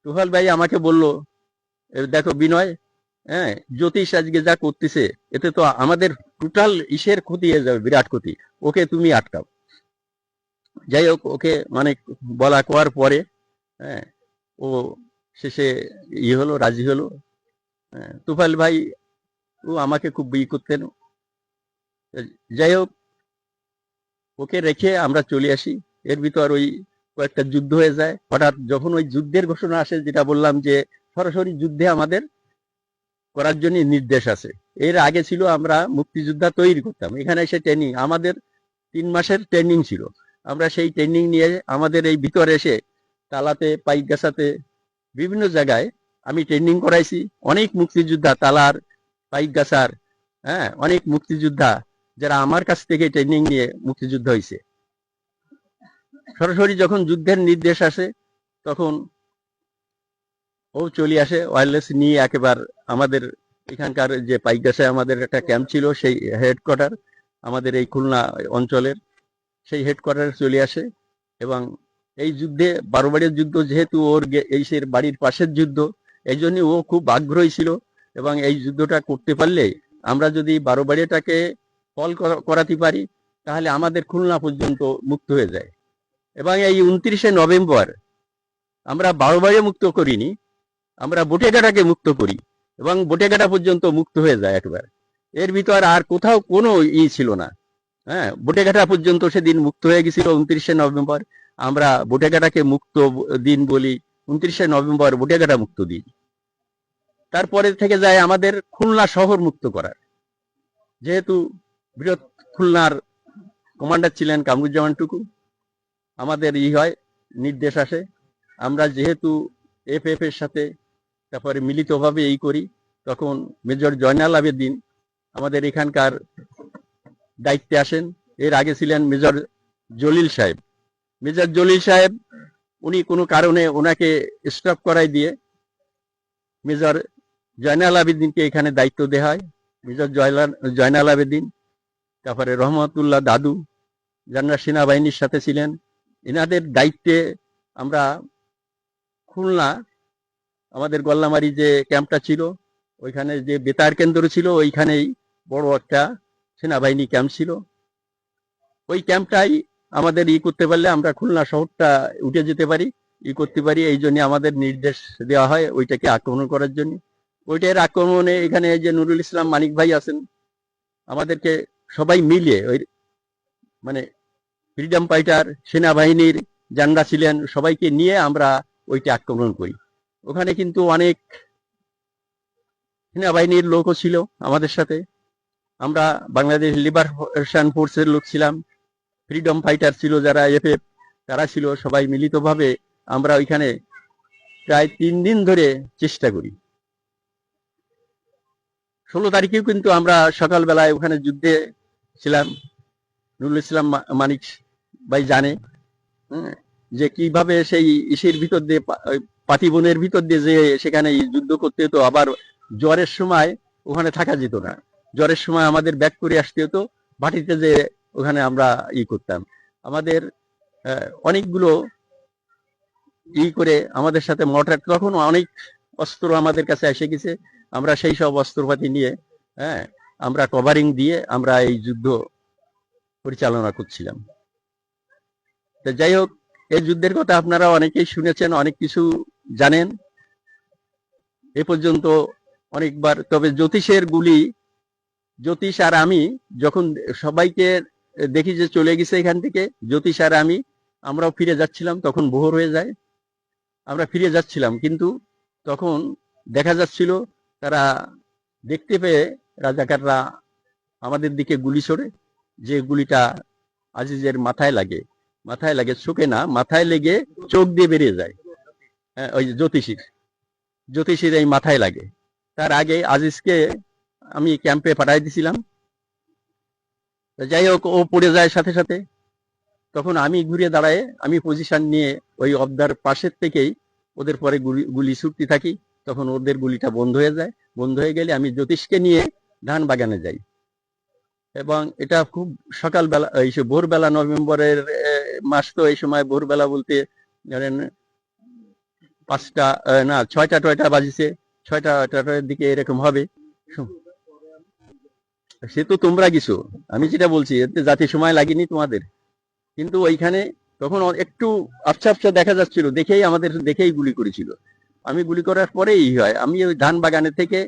তুফাল ভাই আমাকে বলল, দেখো বিনয়, হ্যাঁ, জ্যোতিষ আজকে যা করতেছে এতে তো আমাদের টোটাল ইসের ক্ষতি হয়ে যাবে, বিরাট ক্ষতি, ওকে তুমি আটকাও। যাই হোক, ওকে মানে বলা কোয়ার পরে, হ্যাঁ, ও শেষে হলো, রাজি হলো। হ্যাঁ, তুফাইল ভাই ও আমাকে খুব করতেন। যাই হোক, ওকে রেখে আমরা চলে আসি। এর ভিতর ওই কয়েকটা যুদ্ধ হয়ে যায়। হঠাৎ যখন ওই যুদ্ধের ঘোষণা আসে, যেটা বললাম যে সরাসরি যুদ্ধে আমাদের করার জন্য নির্দেশ আছে। এর আগে ছিল আমরা মুক্তিযোদ্ধা তৈরি করতাম, এখানে এসে ট্রেনিং, আমাদের 3 মাসের ট্রেনিং ছিল। আমরা সেই ট্রেনিং নিয়ে আমাদের এই ভিতরে এসে তালাতে, পাইকগাছাতে, বিভিন্ন জায়গায় আমি ট্রেনিং করাইছি। অনেক মুক্তিযোদ্ধা, তালার, পাইকগাছার, হ্যাঁ, অনেক মুক্তিযোদ্ধা যারা আমার কাছ থেকে ট্রেনিং নিয়ে মুক্তিযুদ্ধ হয়েছে। সরাসরি যখন যুদ্ধের নির্দেশ আসে তখন ও চলে আসে ওয়্যারলেস নিয়ে, একেবারে আমাদের এখানকার যে পাইকগাছায় আমাদের একটা ক্যাম্প ছিল, সেই হেডকোয়ার্টার আমাদের এই খুলনা অঞ্চলের, সেই হেডকোয়ার্টারে চলে আসে। এবং এই যুদ্ধে, বারোবাড়ির যুদ্ধ যেহেতু ওর এই সে বাড়ির পাশের যুদ্ধ, এই জন্য ও খুব আগ্রহী ছিল। এবং এই যুদ্ধটা করতে পারলে, আমরা যদি বারোবাড়িটাকে ফল করাতে পারি, তাহলে আমাদের খুলনা পর্যন্ত মুক্ত হয়ে যায়। এবং এই 29শে নভেম্বর আমরা বারোবাড়ি মুক্ত করিনি, আমরা বটেঘাটাকে মুক্ত করি, এবং বটেঘাটা পর্যন্ত মুক্ত হয়ে যায় একবার। এর ভিতর আর কোথাও কোনো ছিল না। হ্যাঁ, বটেঘাটা পর্যন্ত সেদিন মুক্ত হয়ে গেছিল 29শে নভেম্বর। আমরা বটেঘাটাকে মুক্ত দিন বলি, 29শে নভেম্বর বটেঘাটা মুক্ত দিন। তারপরে থেকে যায় আমাদের খুলনা শহর মুক্ত করার। যেহেতু বৃহৎ খুলনার কমান্ডার ছিলেন কামরুজ্জামান টুকু, আমাদের হয় নির্দেশ আসে, আমরা যেহেতু এফএফ এর সাথে তারপরে মিলিতভাবে করি, তখন মেজর জয়নাল আবেদিন আমাদের এখানকার দায়িত্বে আসেন। এর আগে ছিলেন মেজর জলিল সাহেব। মেজর জলিল সাহেব উনি কোনো কারণে ওনাকে স্টপ করাই দিয়ে মেজর জয়নাল আবেদিনকে এখানে দায়িত্ব দেওয়া হয়। মেজর জয়নাল আবেদিন, তারপরে রহমতুল্লাহ দাদু, যারা সেনাবাহিনীর সাথে ছিলেন, এনাদের দায়িত্বে আমরা খুলনা, আমাদের গল্লামারি যে ক্যাম্পটা ছিল, ওইখানে যে বেতার কেন্দ্র ছিল, ওইখানেই বড় একটা সেনাবাহিনী ক্যাম্প ছিল। ওই ক্যাম্পটাই আমাদের করতে পারলে আমরা খুলনা শহরটা উঠে যেতে পারি, করতে পারি। এই জন্য আমাদের নির্দেশ দেওয়া হয় ওইটাকে আক্রমণ করার জন্য। ওইটার আক্রমণে এখানে যে নুরুল ইসলাম মানিক ভাই আছেন, আমাদেরকে সবাই মিলিয়ে ওই মানে ফ্রিডম ফাইটার, সেনাবাহিনীর যারা ছিলেন, সবাইকে নিয়ে আমরা ওইটা আক্রমণ করি। ওখানে কিন্তু অনেক সেনাবাহিনীর লোকও ছিল আমাদের সাথে। আমরা বাংলাদেশ লিবারেশন ফোর্সের লোক ছিলাম, ফ্রিডম ফাইটার ছিল যারা এফএফ, তারা ছিল। সবাই মিলিতভাবে আমরা ওইখানে প্রায় 3 দিন ধরে চেষ্টা করি। 16 তারিখেও কিন্তু আমরা সকালবেলায় ওখানে যুদ্ধে ছিলাম। নুরুল ইসলাম মানিক ভাই জানে যে কিভাবে সেই ইসের ভিতর দিয়ে, পাতিবনের ভিতর দিয়ে যে সেখানে যুদ্ধ করতে হতো। আবার জ্বরের সময় ওখানে থাকা যেত না, জ্বরের সময় আমাদের ব্যাক করে আসতে হতো ভাটিতে, যে ওখানে আমরা করতাম। আমাদের অনেকগুলো করে আমাদের সাথে মর্টার, তখন অনেক অস্ত্র আমাদের কাছে এসে গেছে। আমরা সেই সব অস্ত্রপাতি নিয়ে, হ্যাঁ, আমরা কভারিং দিয়ে আমরা এই যুদ্ধ পরিচালনা করছিলাম। তো যাই হোক, এই যুদ্ধের কথা আপনারা অনেকেই শুনেছেন, অনেক কিছু জানেন এ পর্যন্ত অনেকবার। তবে জ্যোতিষের গুলি, জ্যোতিষ আর আমি যখন সবাইকে দেখি যে চলে গেছে এখান থেকে, জ্যোতিষ আর আমরাও ফিরে যাচ্ছিলাম, তখন ভোর হয়ে যায়, আমরা ফিরে যাচ্ছিলাম, কিন্তু তখন দেখা যাচ্ছিল তারা দেখতে পেয়ে রাজাকাররা আমাদের দিকে গুলি ছোড়ে, যে গুলিটা আজিজের মাথায় লাগে, চোখে না, মাথায় লেগে চোখ দিয়ে বেরিয়ে যায়। ওই জ্যোতিষীর এই মাথায় লাগে। তার আগে আজিজকে আমি ক্যাম্পে পাঠাই দিছিলাম। যাই হোক, ও পড়ে যায় সাথে সাথে। তখন আমি ঘুরে দাঁড়ায়, আমি পজিশন নিয়ে ওই অবদার পাশের থেকেই ওদের পরে গুলি ছুটতে থাকি। তখন ওদের গুলিটা বন্ধ হয়ে যায়। বন্ধ হয়ে গেলে আমি জ্যোতিষকে নিয়ে ধান বাগানে যাই। এবং এটা খুব সকালবেলা, এই সে ভোরবেলা, নভেম্বরের মাস, তো এই সময় ভোরবেলা বলতে ধরেন 5টা না 6টা বাজিছে, 6টার দিকে এরকম হবে। সে তো তোমরা গেছো, আমি যেটা বলছি এতে জাতি সময় লাগেনি তোমাদের, কিন্তু ওইখানে তখন একটু আবছা আবছা দেখা যাচ্ছিল, দেখেই গুলি করেছিল। আমি গুলি করার পরেই হয়, আমি ওই ধান বাগানে থেকে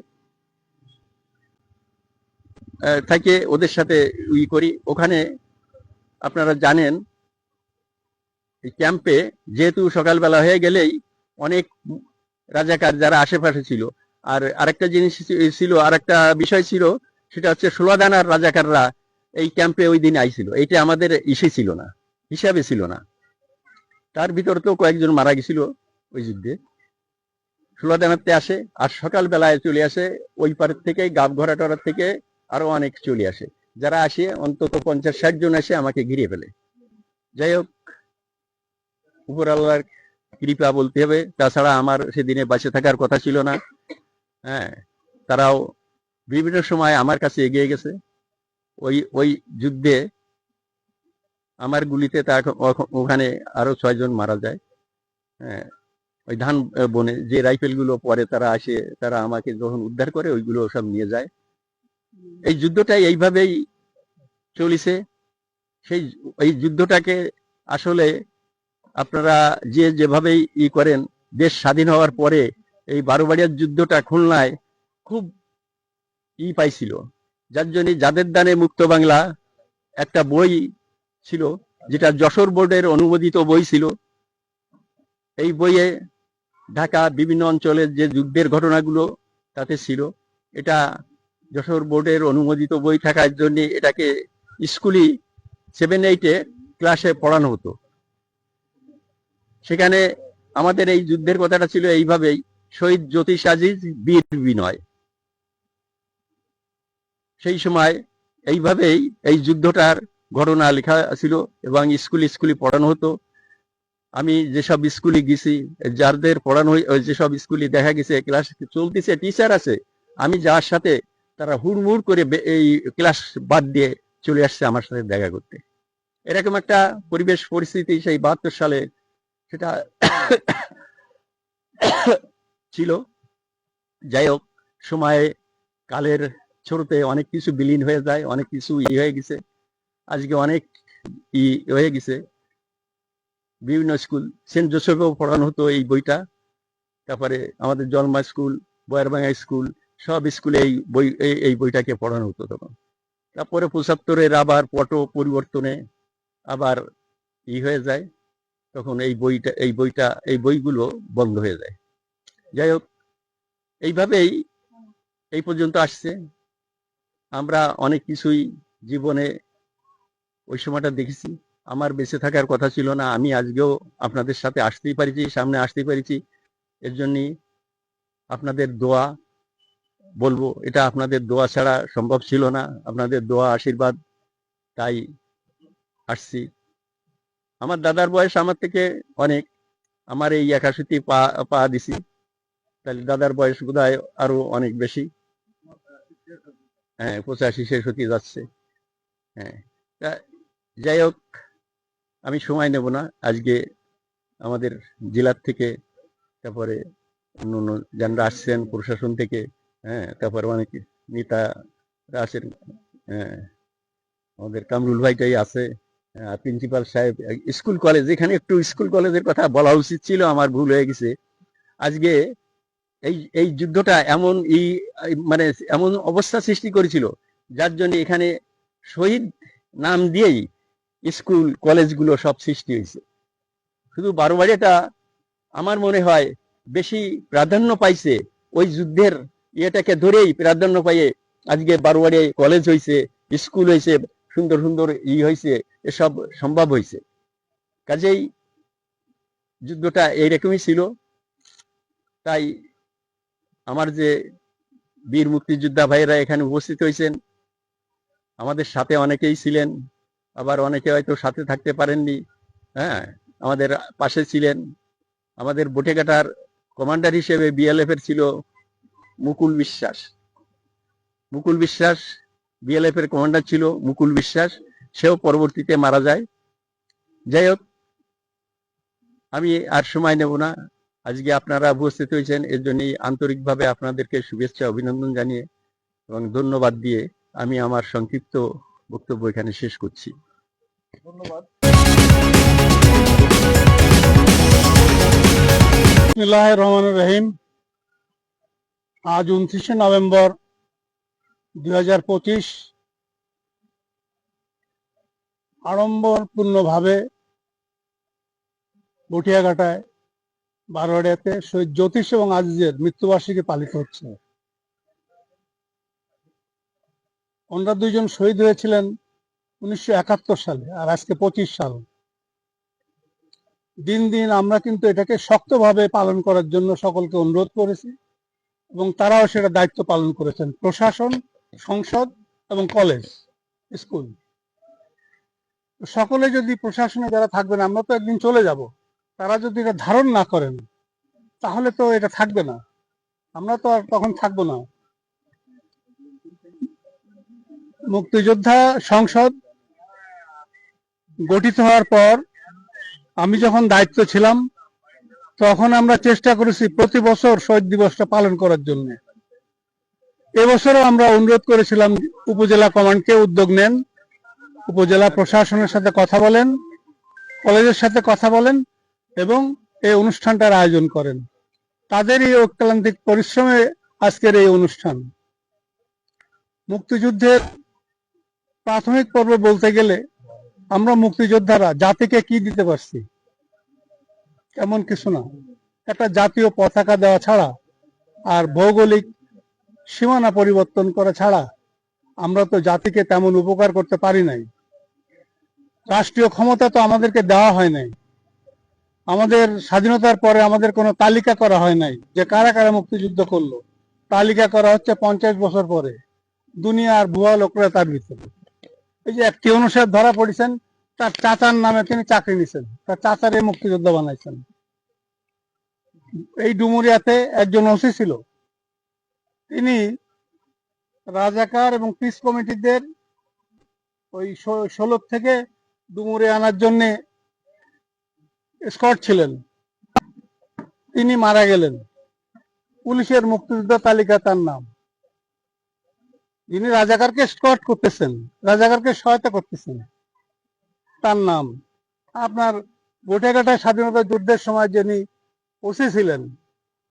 ওদের সাথে করি। ওখানে আপনারা জানেন এই ক্যাম্পে যেহেতু সকালবেলা হয়ে গেলেই অনেক রাজাকার যারা আশেপাশে ছিল, আর আরেকটা জিনিস ছিল, আরেকটা বিষয় ছিল, সেটা হচ্ছে 16 দানার রাজাকাররা এই ক্যাম্পে ওই দিন আইছিল। এইটা আমাদের ছিল না, হিসাবে ছিল না। তার ভিতর তো কয়েকজন মারা গেছিল ওই যুদ্ধে। 16 দানাতে আসে, আর সকালবেলায় চলে আসে ওই পারের থেকে, গাবঘরা টরার থেকে আরো অনেক চলে আসে। যারা আসে অন্তত 50-60 জন এসে আমাকে ঘিরে ফেলে। যাই হোক, উপর আল্লাহর কৃপা বলতে হবে, তাছাড়া আমার সেদিনে বাঁচে থাকার কথা ছিল না। হ্যাঁ, তারাও বিভিন্ন সময় আমার কাছে এগিয়ে গেছে। ওই যুদ্ধে আমার গুলিতে ওখানে আরো 6 জন মারা যায়। হ্যাঁ, ওই ধান বনে যে রাইফেল গুলো পরে তারা আসে, তারা আমাকে যখন উদ্ধার করে ওইগুলো সব নিয়ে যায়। এই যুদ্ধটাই এইভাবেই চলিছে। এই যুদ্ধটাকে আসলে আপনারা যেভাবেই করেন, দেশ স্বাধীন হওয়ার পরে এই বারোবাড়িয়ার যুদ্ধটা খুলনায় খুব পাইছিল, যার জন্য যাদের দানে মুক্ত বাংলা একটা বই ছিল, যেটা যশোর বোর্ডের অনুমোদিত বই ছিল। এই বইয়ে ঢাকা বিভিন্ন অঞ্চলের যে যুদ্ধের ঘটনাগুলো তাতে ছিল। এটা যশোর বোর্ডের অনুমোদিত বই থাকার জন্য এটাকে স্কুলে 7-8 ক্লাসে পড়ানো হতো। সেখানে আমাদের এই যুদ্ধের কথাটা ছিল এইভাবেই: শহীদ জ্যোতিষ আজিজ, বীর বিনয়। সেই সময় এইভাবেই এই যুদ্ধটার ঘটনা লেখা ছিল এবং স্কুলে পড়ানো হতো। আমি যেসব স্কুলে গেছি, যাদের পড়ানো যেসব স্কুলে দেখা গেছে ক্লাস চলতেছে, টিচার আছে, আমি যাওয়ার সাথে তারা হুড়মুড় করে এই ক্লাস বাদ দিয়ে চলে আসছে আমার সাথে দেখা করতে। এরকম একটা পরিবেশ পরিস্থিতি সেই 72 সালে সেটা ছিল। যাই হোক, সময়ে কালের ছোটতে অনেক কিছু বিলীন হয়ে যায়, অনেক কিছু হয়ে গেছে। আজকে অনেক হয়ে গেছে। বিভিন্ন স্কুল, সেন্ট জোসেফেও পড়ানো হতো এই বইটা। তারপরে আমাদের জন্মা স্কুল, বয়ারবাঙ্গা স্কুল, সব স্কুলে এই বইটাকে পড়ানো হতো তখন। তারপরে 75-এর আবার পট পরিবর্তনে আবার হয়ে যায়, তখন এই বইগুলো বন্ধ হয়ে যায়। যাই হোক, এইভাবেই এই পর্যন্ত আসছে। আমরা অনেক কিছুই জীবনে ওই সময়টা দেখেছি। আমার বেঁচে থাকার কথা ছিল না, আমি আজকেও আপনাদের সাথে আসতেই পারিছি, সামনে আসতে পারিছি। এর জন্য আপনাদের দোয়া বলবো, এটা আপনাদের দোয়া ছাড়া সম্ভব ছিল না, আপনাদের দোয়া আশীর্বাদ, তাই আসছি। আমার দাদার বয়স আমার থেকে অনেক, আমার এই 81 পা দিছি, তাহলে দাদার বয়স বোধহয় আরো অনেক বেশি। হ্যাঁ, 85-86 যাচ্ছে। হ্যাঁ, যাই হোক, আমি সময় নেব না। আজকে আমাদের জেলার থেকে, তারপরে অন্য অন্য যারা আসছেন প্রশাসন থেকে, হ্যাঁ, তারপরে অনেক নেতারা আছেন, হ্যাঁ, আমাদের কামরুল ভাইটাই আছে, প্রিন্সিপাল সাহেব, স্কুল কলেজ, এখানে একটু স্কুল কলেজের কথা বলা উচিত ছিল, আমার ভুল হয়ে গেছে। আজকে এই যুদ্ধটা এমন মানে এমন অবস্থা সৃষ্টি করেছিল, যার জন্য এখানে শহীদ নাম দিয়েই স্কুল কলেজগুলো সব সৃষ্টি হয়েছে। শুধু বারোবাড়িয়াটা আমার মনে হয় বেশি প্রাধান্য পাইছে, ওই যুদ্ধের ইয়েটাকে ধরেই প্রাধান্য পাইয়ে আজকে বারোবাড়িয়ায় কলেজ হয়েছে, স্কুল হয়েছে, সুন্দর সুন্দর হয়েছে, এসব সম্ভব হয়েছে। কাজেই যুদ্ধটা এইরকমই ছিল। তাই আমার যে বীর মুক্তিযোদ্ধা ভাইয়েরা এখানে উপস্থিত হয়েছেন, আমাদের সাথে অনেকেই ছিলেন, আবার অনেকে হয়তো সাথে থাকতে পারেননি। হ্যাঁ, আমাদের পাশে ছিলেন। আমাদের বটেঘাটার কমান্ডার হিসেবে বিএলএফ এর ছিল মুকুল বিশ্বাস। বিএলএফ এর কমান্ডার ছিল মুকুল বিশ্বাস, সেও পরবর্তীতে মারা যায়। যাই হোক, আমি আর সময় নেব না। আজকে আপনারা উপস্থিত হয়েছেন, এর জন্যই আন্তরিকভাবে আপনাদেরকে শুভেচ্ছা অভিনন্দন জানিয়ে এবং ধন্যবাদ দিয়ে আমি আমার সংক্ষিপ্ত বক্তব্য এখানে শেষ করছি। ধন্যবাদ। বিসমিল্লাহির রহমানির রহিম। আজ 29শে নভেম্বর 2025 আড়ম্বরপূর্ণভাবে বটিয়াঘাটায় বারোয়ারিয়াতে শহীদ জ্যোতিষ এবং আজিজের মৃত্যুবার্ষিকী পালিত হচ্ছে। ওনারা দুইজন শহীদ হয়েছিলেন 1971 সালে, আর আজকে 25 সাল। দিন দিন আমরা কিন্তু এটাকে শক্তভাবে পালন করার জন্য সকলকে অনুরোধ করেছি এবং তারাও সেটা দায়িত্ব পালন করেছেন, প্রশাসন, সংসদ এবং কলেজ, স্কুল। সকলে যদি প্রশাসনে যারা থাকবেন, আমরা তো একদিন চলে যাব, তারা যদি এটা ধারণ না করেন তাহলে তো এটা থাকবে না, আমরা তো আর তখন থাকবো না। মুক্তিযোদ্ধা সংসদ গঠিত হওয়ার পর আমি যখন দায়িত্ব ছিলাম তখন আমরা চেষ্টা করেছি প্রতি বছর শহীদ দিবসটা পালন করার জন্য। এবছরও আমরা অনুরোধ করেছিলাম উপজেলা কমান্ডকে উদ্যোগ নেন, উপজেলা প্রশাসনের সাথে কথা বলেন, কলেজের সাথে কথা বলেন এবং এই অনুষ্ঠানটার আয়োজন করেন। তাদের এই অক্লান্তিক পরিশ্রমে আজকের এই অনুষ্ঠান। মুক্তিযুদ্ধের প্রাথমিক পর্ব বলতে গেলে আমরা মুক্তিযোদ্ধারা জাতিকে কি দিতে পারছি? এমন কিছু না। একটা জাতীয় পতাকা দেওয়া ছাড়া আর ভৌগোলিক সীমানা পরিবর্তন করা ছাড়া আমরা তো জাতিকে তেমন উপকার করতে পারি নাই। রাষ্ট্রীয় ক্ষমতা তো আমাদেরকে দেওয়া হয় নাই। আমাদের স্বাধীনতার পরে আমাদের কোনো তালিকা করা হয় নাই যে কারা কারা মুক্তিযুদ্ধ করলো। তালিকা করা হচ্ছে 50 বছর পরে, দুনিয়ার ভুয়া লোকরা তার ভিতরে। এই যে একটি অনুসার ধরা পড়েছেন, তার চাচার নামে তিনি চাকরি নিছেন, তার চাচারে মুক্তিযোদ্ধা বানাইছেন। এই ডুমুরিয়াতে একজন ওসি ছিল, তিনি রাজাকার এবং পিস কমিটিদের ওই 16 থেকে ডুমুরিয়া আনার জন্য স্কট ছিলেন, তিনি মারা গেলেন। পুলিশের মুক্তিযোদ্ধা তালিকা তার নাম। যিনি রাজাকারকে স্কট করতেছেন, রাজাকারকে সহায়তা করতেছেন, তার নাম। আপনার বটিয়াঘাটায় স্বাধীনতা যুদ্ধের সময় যিনি ওসি ছিলেন,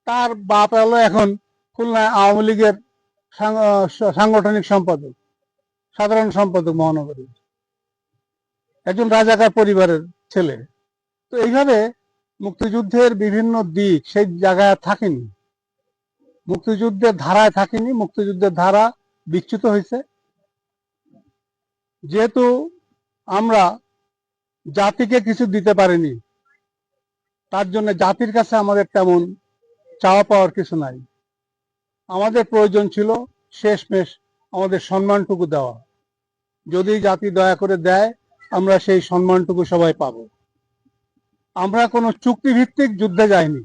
তার বাপ হলো এখন খুলনা আওয়ামী লীগের সাংগঠনিক সম্পাদক, সাধারণ সম্পাদক মহানগরী, একজন রাজাকার পরিবারের ছেলে। তো এইভাবে মুক্তিযুদ্ধের বিভিন্ন দিক সেই জায়গায় থাকেনি, মুক্তিযুদ্ধের ধারায় থাকেনি, মুক্তিযুদ্ধের ধারা বিচ্যুত হয়েছে। যেহেতু আমরা জাতিকে কিছু দিতে পারিনি, তার জন্য জাতির কাছে আমাদের তেমন চাওয়া পাওয়ার কিছু নাই। আমাদের প্রয়োজন ছিল শেষমেশ আমাদের সম্মানটুকু দেওয়া। যদি জাতি দয়া করে দেয়, আমরা সেই সম্মানটুকু সবাই পাব। আমরা কোনো চুক্তিভিত্তিক যুদ্ধে যাইনি,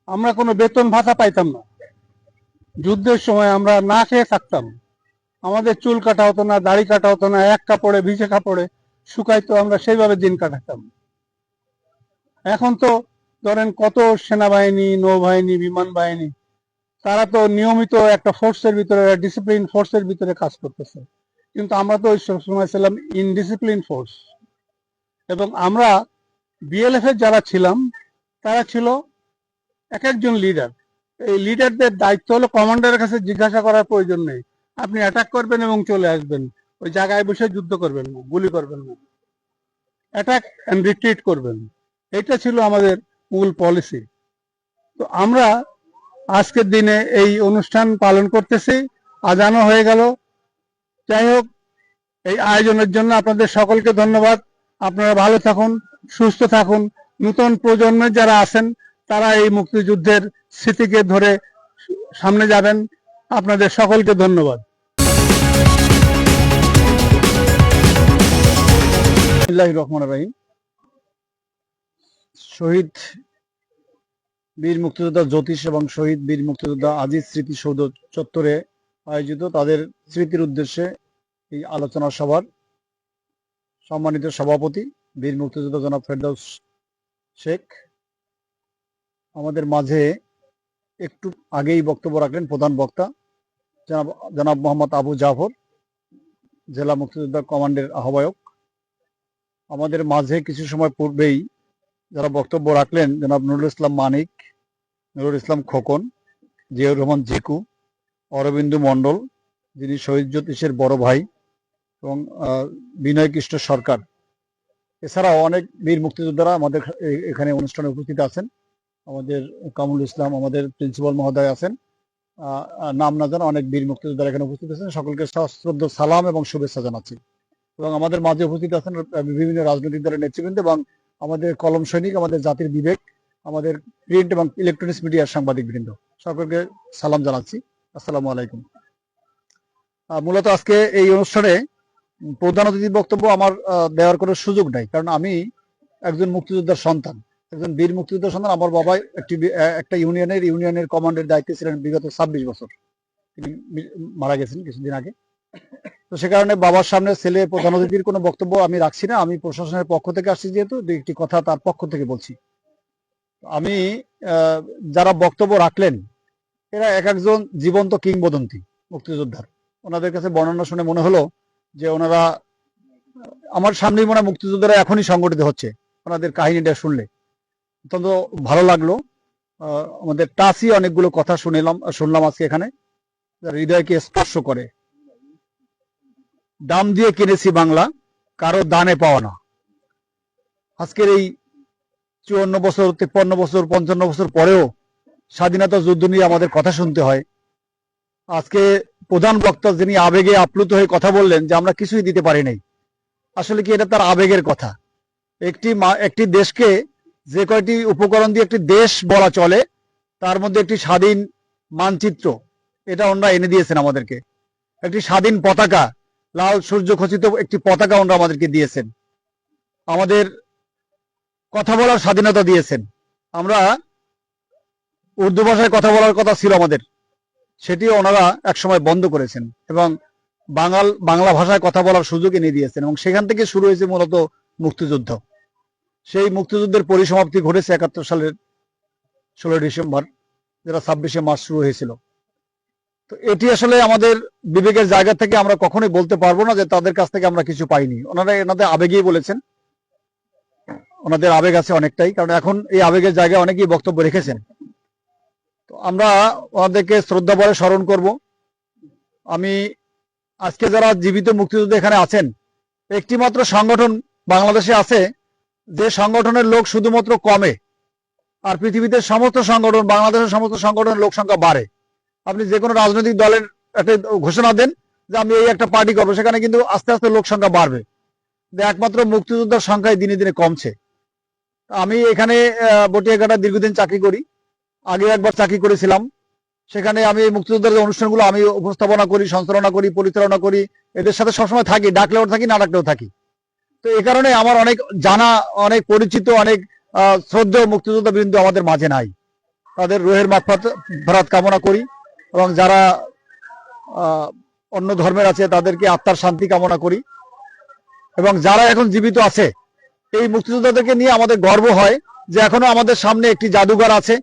আমরা কোনো বেতন ভাতা পাইতাম না। যুদ্ধের সময় আমরা না খেয়ে থাকতাম, আমাদের চুল কাটা হতো না, দাড়ি কাটা হতো না, এক কাপড়ে ভিজে কাপড়ে শুকাইতো, আমরা সেইভাবে দিন কাটাতাম। এখন তো ধরেন কত সেনাবাহিনী, নৌবাহিনী, বিমান বাহিনী, তারা তো নিয়মিত একটা ফোর্সের ভিতরে, ডিসিপ্লিন ফোর্সের ভিতরে কাজ করতেছে, কিন্তু আমরা তো ওই সময় ছিলাম ইনডিসিপ্লিন ফোর্স। এবং আমরা বিএলএফ এর যারা ছিলাম, তারা ছিল এক একজন লিডার। এই লিডারদের দায়িত্ব হলো কমান্ডারের কাছে জিজ্ঞাসা করার প্রয়োজন নেই, আপনি অ্যাটাক করবেন এবং চলে আসবেন, ওই জায়গায় বসে যুদ্ধ করবেন না, গুলি করবেন না, অ্যাটাক এন্ড রিট্রিট করবেন। এটা ছিল আমাদের মূল পলিসি। তো আমরা আজকের দিনে এই অনুষ্ঠান পালন করতেছি, আজানও হয়ে গেল। যাই হোক, এই আয়োজনের জন্য আপনাদের সকলকে ধন্যবাদ। আপনারা ভালো থাকুন, সুস্থ থাকুন। নতুন প্রজন্মের যারা আছেন তারা এই মুক্তিযুদ্ধের স্মৃতিকে ধরে সামনে যাবেন। আপনাদের সকলকে ধন্যবাদ। বিসমিল্লাহির রহমানির রহিম। শহীদ বীর মুক্তিযোদ্ধা জ্যোতিষ এবং শহীদ বীর মুক্তিযোদ্ধা আজিজ স্মৃতিসৌধ চত্বরে আয়োজিত তাদের স্মৃতির উদ্দেশ্যে এই আলোচনা সভার সম্মানিত সভাপতি বীর মুক্তিযোদ্ধা জনাব ফেরদৌস শেখ আমাদের মাঝে একটু আগেই বক্তব্য রাখলেন প্রধান বক্তা জনাব মোহাম্মদ আবু জাফর, জেলা মুক্তিযোদ্ধা কমান্ডের আহ্বায়ক। আমাদের মাঝে কিছু সময় পূর্বেই যারা বক্তব্য রাখলেন জনাব নুরুল ইসলাম মানিক, নুরুল ইসলাম খোকন, জিয়াউর রহমান জিকু, অরবিন্দু মণ্ডল যিনি শহীদ জ্যোতিষের বড় ভাই, এবং বিনয় কৃষ্ণ সরকার, এছাড়াও অনেক বীর মুক্তিযোদ্ধারা আমাদের এখানে অনুষ্ঠানে উপস্থিত আছেন। আমাদের কামরুল ইসলাম আমাদের প্রিন্সিপাল মহোদয় আছেন, নাম না জানা অনেক বীর মুক্তিযোদ্ধারা এখানে উপস্থিত আছেন। সকলকে সশ্রদ্ধ সালাম এবং শুভেচ্ছা জানাচ্ছি। এবং আমাদের মাঝে উপস্থিত আছেন বিভিন্ন রাজনৈতিক দলের নেতৃবৃন্দ এবং আমাদের কলম সৈনিক, আমাদের জাতির বিবেক, আমাদের প্রিন্ট এবং ইলেকট্রনিক্স মিডিয়ার সাংবাদিক বৃন্দ, সকলকে সালাম জানাচ্ছি। আসসালামু আলাইকুম। মূলত আজকে এই অনুষ্ঠানে প্রধান অতিথির বক্তব্য আমার দেওয়ার কোনো সুযোগ নাই, কারণ আমি একজন মুক্তিযোদ্ধার সন্তান, একজন বীর মুক্তিযোদ্ধার সন্তান। আমার বাবা একটা ইউনিয়নের কমান্ডের দায়িত্বে ছিলেন বিগত 26 বছর, তিনি মারা গেছেন কিছুদিন আগে। তো সে কারণে বাবার সামনে ছেলে প্রধান অতিথির কোনো বক্তব্য আমি রাখছি না। আমি প্রশাসনের পক্ষ থেকে আসছি, যেহেতু একটি কথা তার পক্ষ থেকে বলছি। আমি যারা বক্তব্য রাখলেন এরা এক একজন জীবন্ত কিংবদন্তি মুক্তিযোদ্ধার। ওনাদের কাছে বর্ণনা শুনে মনে হলো যে ওনারা আমার সামনেই মনে হয় মুক্তিযোদ্ধারা এখনই সংগঠিত হচ্ছে। ওনাদের কাহিনীটা শুনলে অত্যন্ত ভালো লাগলো। আমাদের টাসি অনেকগুলো কথা শুনলাম আজকে এখানে, হৃদয়কে স্পর্শ করে। দাম দিয়ে কিনেছি বাংলা, কারো দানে পাওয়া না। আজকের এই 54 বছর, 53 বছর, 55 বছর পরেও স্বাধীনতা যুদ্ধ নিয়ে আমাদের কথা শুনতে হয়। আজকে প্রধান বক্তা যিনি আবেগে আপ্লুত হয়ে কথা বললেন যে আমরা কিছুই দিতে পারি নাই, আসলে কি এটা তার আবেগের কথা? একটি দেশকে যে কয়টি উপকরণ দিয়ে একটি দেশ বলা চলে, তার মধ্যে একটি স্বাধীন মানচিত্র, এটা ওনারা এনে দিয়েছেন আমাদেরকে। একটি স্বাধীন পতাকা, লাল সূর্য খচিত একটি পতাকা ওনারা আমাদেরকে দিয়েছেন। আমাদের কথা বলার স্বাধীনতা দিয়েছেন। আমরা উর্দু ভাষায় কথা বলার কথা ছিল আমাদের, সেটিও ওনারা একসময় বন্ধ করেছেন এবং বাংলা ভাষায় কথা বলার সুযোগ এনে দিয়েছেন। এবং সেখান থেকে শুরু হয়েছে মূলত মুক্তিযুদ্ধ। সেই মুক্তিযুদ্ধের পরিসমাপ্তি ঘটেছে 71 সালের 16 ডিসেম্বর, যেটা 26শে মার্চ শুরু হয়েছিল। তো এটি আসলে আমাদের বিবেকের জায়গা থেকে আমরা কখনোই বলতে পারবো না যে তাদের কাছ থেকে আমরা কিছু পাইনি। ওনারা এনাদের আবেগেই বলেছেন, ওনাদের আবেগ আছে অনেকটাই, কারণ এখন এই আবেগের জায়গায় অনেকেই বক্তব্য রেখেছেন। তো আমরা ওনাদেরকে শ্রদ্ধা ভরে স্মরণ করব। আমি আজকে যারা জীবিত মুক্তিযোদ্ধা এখানে আছেন, একটি মাত্র সংগঠন বাংলাদেশে আছে যে সংগঠনের লোক শুধুমাত্র কমে, আর পৃথিবীতে সমস্ত সংগঠন, বাংলাদেশের সমস্ত সংগঠনের লোক সংখ্যা বাড়ে। আপনি যে কোনো রাজনৈতিক দলের একটা ঘোষণা দেন যে আমি এই একটা পার্টি করবো, সেখানে কিন্তু আস্তে আস্তে লোক সংখ্যা বাড়বে। একমাত্র মুক্তিযোদ্ধার সংখ্যায় দিনে দিনে কমছে। আমি এখানে বটিয়াঘাটা দীর্ঘদিন চাকরি করি, আগে একবার চাকরি করেছিলাম। সেখানে আমি মুক্তিযোদ্ধার যে অনুষ্ঠানগুলো আমি উপস্থাপনা করি, সঞ্চালনা করি, পরিচালনা করি, এদের সাথে সবসময় থাকি, ডাকলেও থাকি, না ডাকলেও থাকি। তো এই কারণে আমার অনেক জানা, অনেক পরিচিত, অনেক শ্রদ্ধেয় মুক্তিযোদ্ধা বৃন্দ আমাদের মাঝে নাই। তাদের রুহের মাগফিরাত কামনা করি এবং যারা অন্য ধর্মের আছে তাদেরকে আত্মার শান্তি কামনা করি। এবং যারা এখন জীবিত আছে, এই মুক্তিযোদ্ধাদেরকে নিয়ে আমাদের গর্ব হয় যে এখনো আমাদের সামনে একটি জাদুঘর আছে,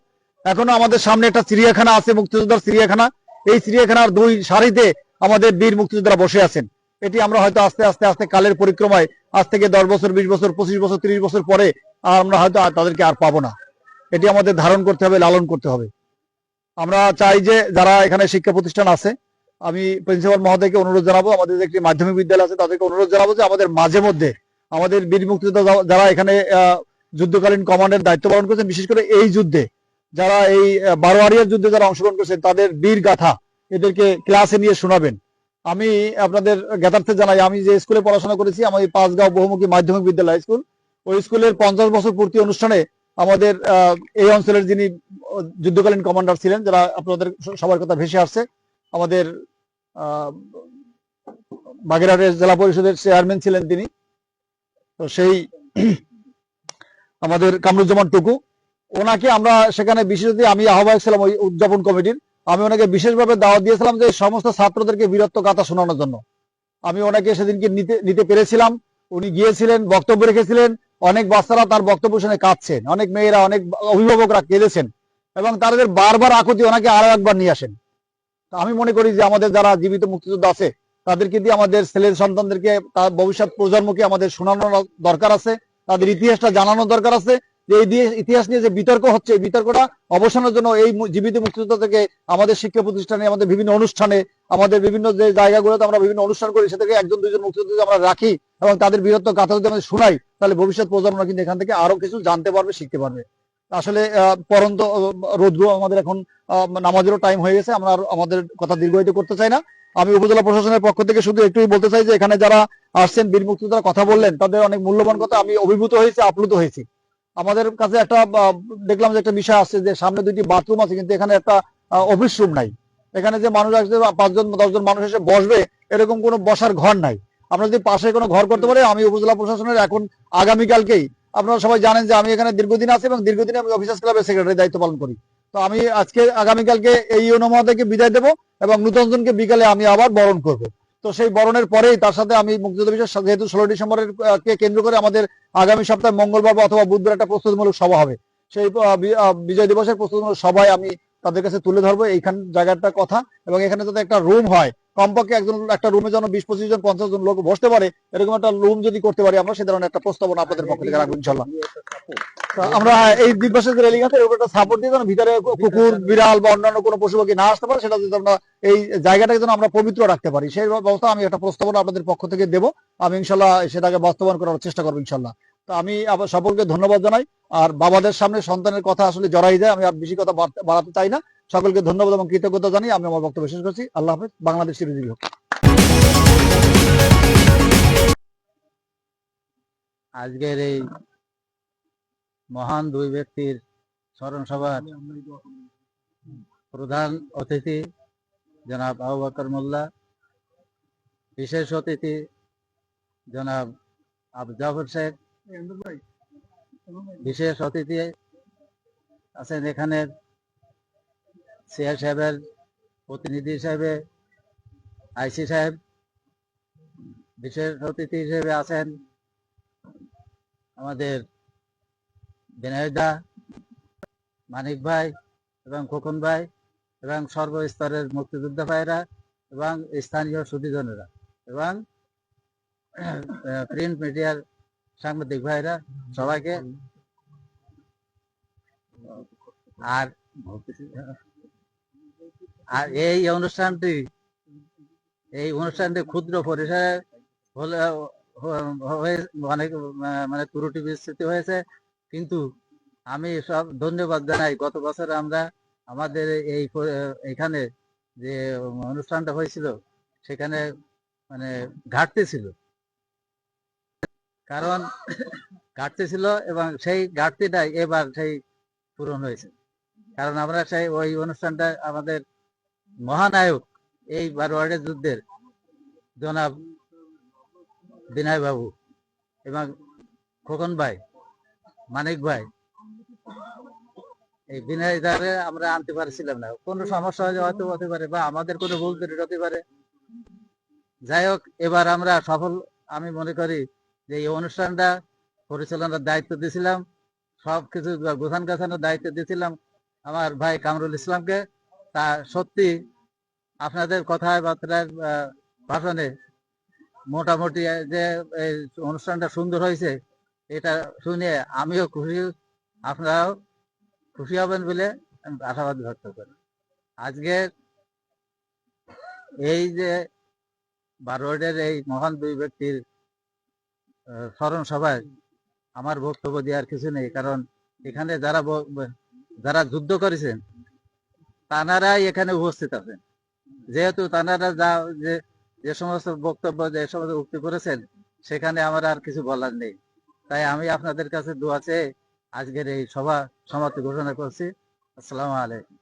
এখনো আমাদের সামনে একটা চিড়িয়াখানা আছে, মুক্তিযোদ্ধার চিড়িয়াখানা। এই চিড়িয়াখানার 2 সারিতে আমাদের বীর মুক্তিযোদ্ধারা বসে আছেন। এটি আমরা হয়তো আস্তে আস্তে আস্তে কালের পরিক্রমায় আজ থেকে 10 বছর, 20 বছর, 25 বছর, 30 বছর পরে আমরা হয়তো তাদেরকে আর পাবো না। এটি আমাদের ধারণ করতে হবে, লালন করতে হবে। আমরা চাই যে যারা এখানে শিক্ষা প্রতিষ্ঠান আছে, আমি প্রিন্সিপাল মহোদয়কে অনুরোধ জানাবো, আমাদের একটি মাধ্যমিক বিদ্যালয় আছে তাদেরকে অনুরোধ জানাবো যে আমাদের মাঝে মধ্যে আমাদের বীর মুক্তিযোদ্ধা যারা এখানে যুদ্ধকালীন কমান্ডের দায়িত্ব পালন করেছেন, বিশেষ করে এই যুদ্ধে যারা এই 12 যুদ্ধে যারা অংশগ্রহণ করেছেন, তাদের বীর গাথা এদেরকে ক্লাসে নিয়ে শোনাবেন। আমি আপনাদের জ্ঞাতার্থে জানাই, আমি যে স্কুলে পড়াশোনা করেছি, আমি 5 গাঁও বহুমুখী মাধ্যমিক বিদ্যালয় স্কুল, ওই স্কুলের 50 বছর পূর্তি অনুষ্ঠানে আমাদের এই অঞ্চলের যিনি যুদ্ধকালীন কমান্ডার ছিলেন, যারা আপনাদের সবার কথা ভেসে আসছে, আমাদের বাগেরহাটের জেলা পরিষদের চেয়ারম্যান ছিলেন তিনি। তো সেই আমাদের কামরুজ্জামান টুকু, ওনাকে আমরা সেখানে বিশেষ, আমি আহ্বায়ক ছিলাম ওই উদযাপন কমিটির, আমি ওনাকে বিশেষভাবে দাওয়াত দিয়েছিলাম যে সমস্ত ছাত্রদেরকে বীরত্ব গাথা শোনানোর জন্য। আমি ওনাকে সেদিনকে নিতে পেরেছিলাম। উনি গিয়েছিলেন, বক্তব্য রেখেছিলেন। অনেক বাচ্চারা তার বক্তব্য শুনে কাঁদছেন, অনেক মেয়েরা, অনেক অভিভাবকরা কেঁদেছেন এবং তাদের বারবার আকুতি ওনাকে আরো একবার নিয়ে আসেন। তো আমি মনে করি যে আমাদের যারা জীবিত মুক্তিযোদ্ধা আছে তাদেরকে দিয়ে আমাদের ছেলের সন্তানদেরকে, তার ভবিষ্যৎ প্রজন্মকে আমাদের শোনানো দরকার আছে, তাদের ইতিহাসটা জানানো দরকার আছে। যে এই ইতিহাস নিয়ে যে বিতর্ক হচ্ছে, এই বিতর্কটা অবসানের জন্য এই জীবিত মুক্তিযোদ্ধা থেকে আমাদের শিক্ষা প্রতিষ্ঠানে, আমাদের বিভিন্ন অনুষ্ঠানে, আমাদের বিভিন্ন যে জায়গাগুলোতে আমরা বিভিন্ন অনুষ্ঠান করি, সেটাকে একজন দুইজন মুক্তিযোদ্ধা আমরা রাখি এবং তাদের বীরত্ব গাথা যদি আমরা শোনাই, তাহলে ভবিষ্যৎ প্রজন্ম কিন্তু এখান থেকে আরো কিছু জানতে পারবে, শিখতে পারবে। আসলে পরন্ত রোদ্র আমাদের এখন নামাজেরও টাইম হয়ে গেছে, আমরা আমাদের কথা দীর্ঘায়িত করতে চাই না। আমি উপজেলা প্রশাসনের পক্ষ থেকে শুধু একটুই বলতে চাই যে এখানে যারা আসছেন, বীর মুক্তিযোদ্ধারা কথা বললেন, তাদের অনেক মূল্যবান কথা, আমি অভিভূত হয়েছি, আপ্লুত হয়েছি। আমাদের কাছে একটা দেখলাম যে একটা বিষয় আসছে যে সামনে 2টি বাথরুম আছে, কিন্তু এখানে একটা অফিস রুম নাই। এখানে যে মানুষ আসবে, 5জন 10জন মানুষ এসে বসবে, এরকম কোনো বসার ঘর নাই। আমরা যদি পাশে কোনো ঘর করতে পারি, আমি উপজেলা প্রশাসনের এখন আগামীকালকেই, আপনারা সবাই জানেন যে আমি এখানে দীর্ঘদিন আছি এবং দীর্ঘদিন আমি অফিসার্স ক্লাবের সেক্রেটারি দায়িত্ব পালন করি। তো আমি আগামীকালকে এই অনুমোদনকে বিদায় দেবো এবং নূতনজনকে বিকালে আমি আবার বরণ করব। তো সেই বরণের পরেই তার সাথে আমি মুক্তিযুদ্ধ বিষয়, যেহেতু 16 ডিসেম্বরের কে কেন্দ্র করে আমাদের আগামী সপ্তাহে মঙ্গলবার অথবা বুধবার একটা প্রস্তুতিমূলক সভা হবে, সেই বিজয় দিবসের প্রস্তুতিমূলক সভায় আমি তাদের কাছে তুলে ধরবো এইখান জায়গাটার কথা। এবং এখানে যাতে একটা রুম হয়, কমপক্ষে একটা রুমে যেন 20-25 জন 50 জন লোক বসতে পারে, এরকম একটা রুম যদি করতে পারি আমরা, সে ধরনের একটা প্রস্তাবনা আপনাদের পক্ষ থেকে রাখবো ইনশাল্লাহ। আমরা এই দিবসের যে রেলিং আছে এর উপর একটা সাপোর্ট দিয়ে যেন ভিতরে কুকুর, বিড়াল বা অন্যান্য কোনো পশু পাখি না আসতে পারে, সেটা যদি আমরা এই জায়গাটাকে যেন আমরা পবিত্র রাখতে পারি, সেই ব্যবস্থা আমি একটা প্রস্তাবনা আপনাদের পক্ষ থেকে দেবো। আমি ইনশাল্লাহ সেটাকে বাস্তবায়ন করার চেষ্টা করবো ইনশাল্লাহ। তো আমি আবার সকলকে ধন্যবাদ জানাই। আর বাবাদের সামনে সন্তানের কথা আসলে জড়াই যায়, আমি আর বেশি কথা বাড়াতে চাই না। সকলকে ধন্যবাদ এবং কৃতজ্ঞতা জানিয়ে আমি আমার বক্তব্য শেষ করছি। আল্লাহ হাফেজ। বাংলাদেশ চিরজীবী হোক। আজকের এই মহান দুই ব্যক্তির স্মরণ সভার প্রধান অতিথি জনাব আবু বকর মোল্লা, বিশেষ অতিথি জনাব আবু জাফর শেখ, বিশেষ অতিথি আছেন এখানের সিআই সাহেবের প্রতিনিধি হিসেবে আইসি সাহেব, বিশেষ অতিথি হিসেবে আছেন আমাদের বিনয়দা, মানিক ভাই এবং খোকন ভাই এবং সর্বস্তরের মুক্তিযোদ্ধা ভাইরা এবং স্থানীয় সুধীজনেরা এবং প্রিন্ট মিডিয়ার সাংবাদিক ভাইরা, সবাইকে। আর আর এই অনুষ্ঠানটি ক্ষুদ্র পরিসরে হলে অনেক মানে ত্রুটি বিস্তৃতি হয়েছে, কিন্তু আমি সব ধন্যবাদ জানাই। গত বছর আমরা আমাদের এইখানে যে অনুষ্ঠানটা হয়েছিল সেখানে মানে ঘাটতি ছিল, এবং সেই ঘাটতিটাই এবার সেই পূরণ হয়েছে। কারণ আমরা সেই ওই অনুষ্ঠানটা আমাদের মহানায়ক এই বারোয়ারি যুদ্ধের জনাব বিনয় বাবু এবং খোকন ভাই, মানিক ভাই, এই বিনয় দ্বারে আমরা আনতে পারছিলাম না। কোনো সমস্যা হয়তো হতে পারে বা আমাদের কোনো ভুল ত্রুটি হতে পারে। যাই হোক, এবার আমরা সফল আমি মনে করি যে এই অনুষ্ঠানটা পরিচালনার দায়িত্ব দিয়েছিলাম, সবকিছু গোছান গাছানোর দায়িত্ব দিয়েছিলাম আমার ভাই কামরুল ইসলামকে। তা সত্যি আপনাদের কথায় বার্তার ভাষণে মোটামুটি যে এই অনুষ্ঠানটা সুন্দর হয়েছে, এটা শুনে আমিও খুশি, আপনারাও খুশি হবেন বলে আমি আশাবাদ ব্যক্ত করি। আজকে এই যে বারোয়ারের এই মহান দুই ব্যক্তির স্মরণ সভায় আমার বক্তব্য দেওয়ার কিছু নেই, কারণ এখানে যারা যুদ্ধ করেছেন তানারাই এখানে উপস্থিত আছেন। যেহেতু তানারা যে সমস্ত বক্তব্য, যে সমস্ত উক্তি করেছেন, সেখানে আমার আর কিছু বলার নেই। তাই আমি আপনাদের কাছে দোয়া চেয়ে আজকের এই সভা সমাপ্তি ঘোষণা করছি। আসসালামু আলাইকুম।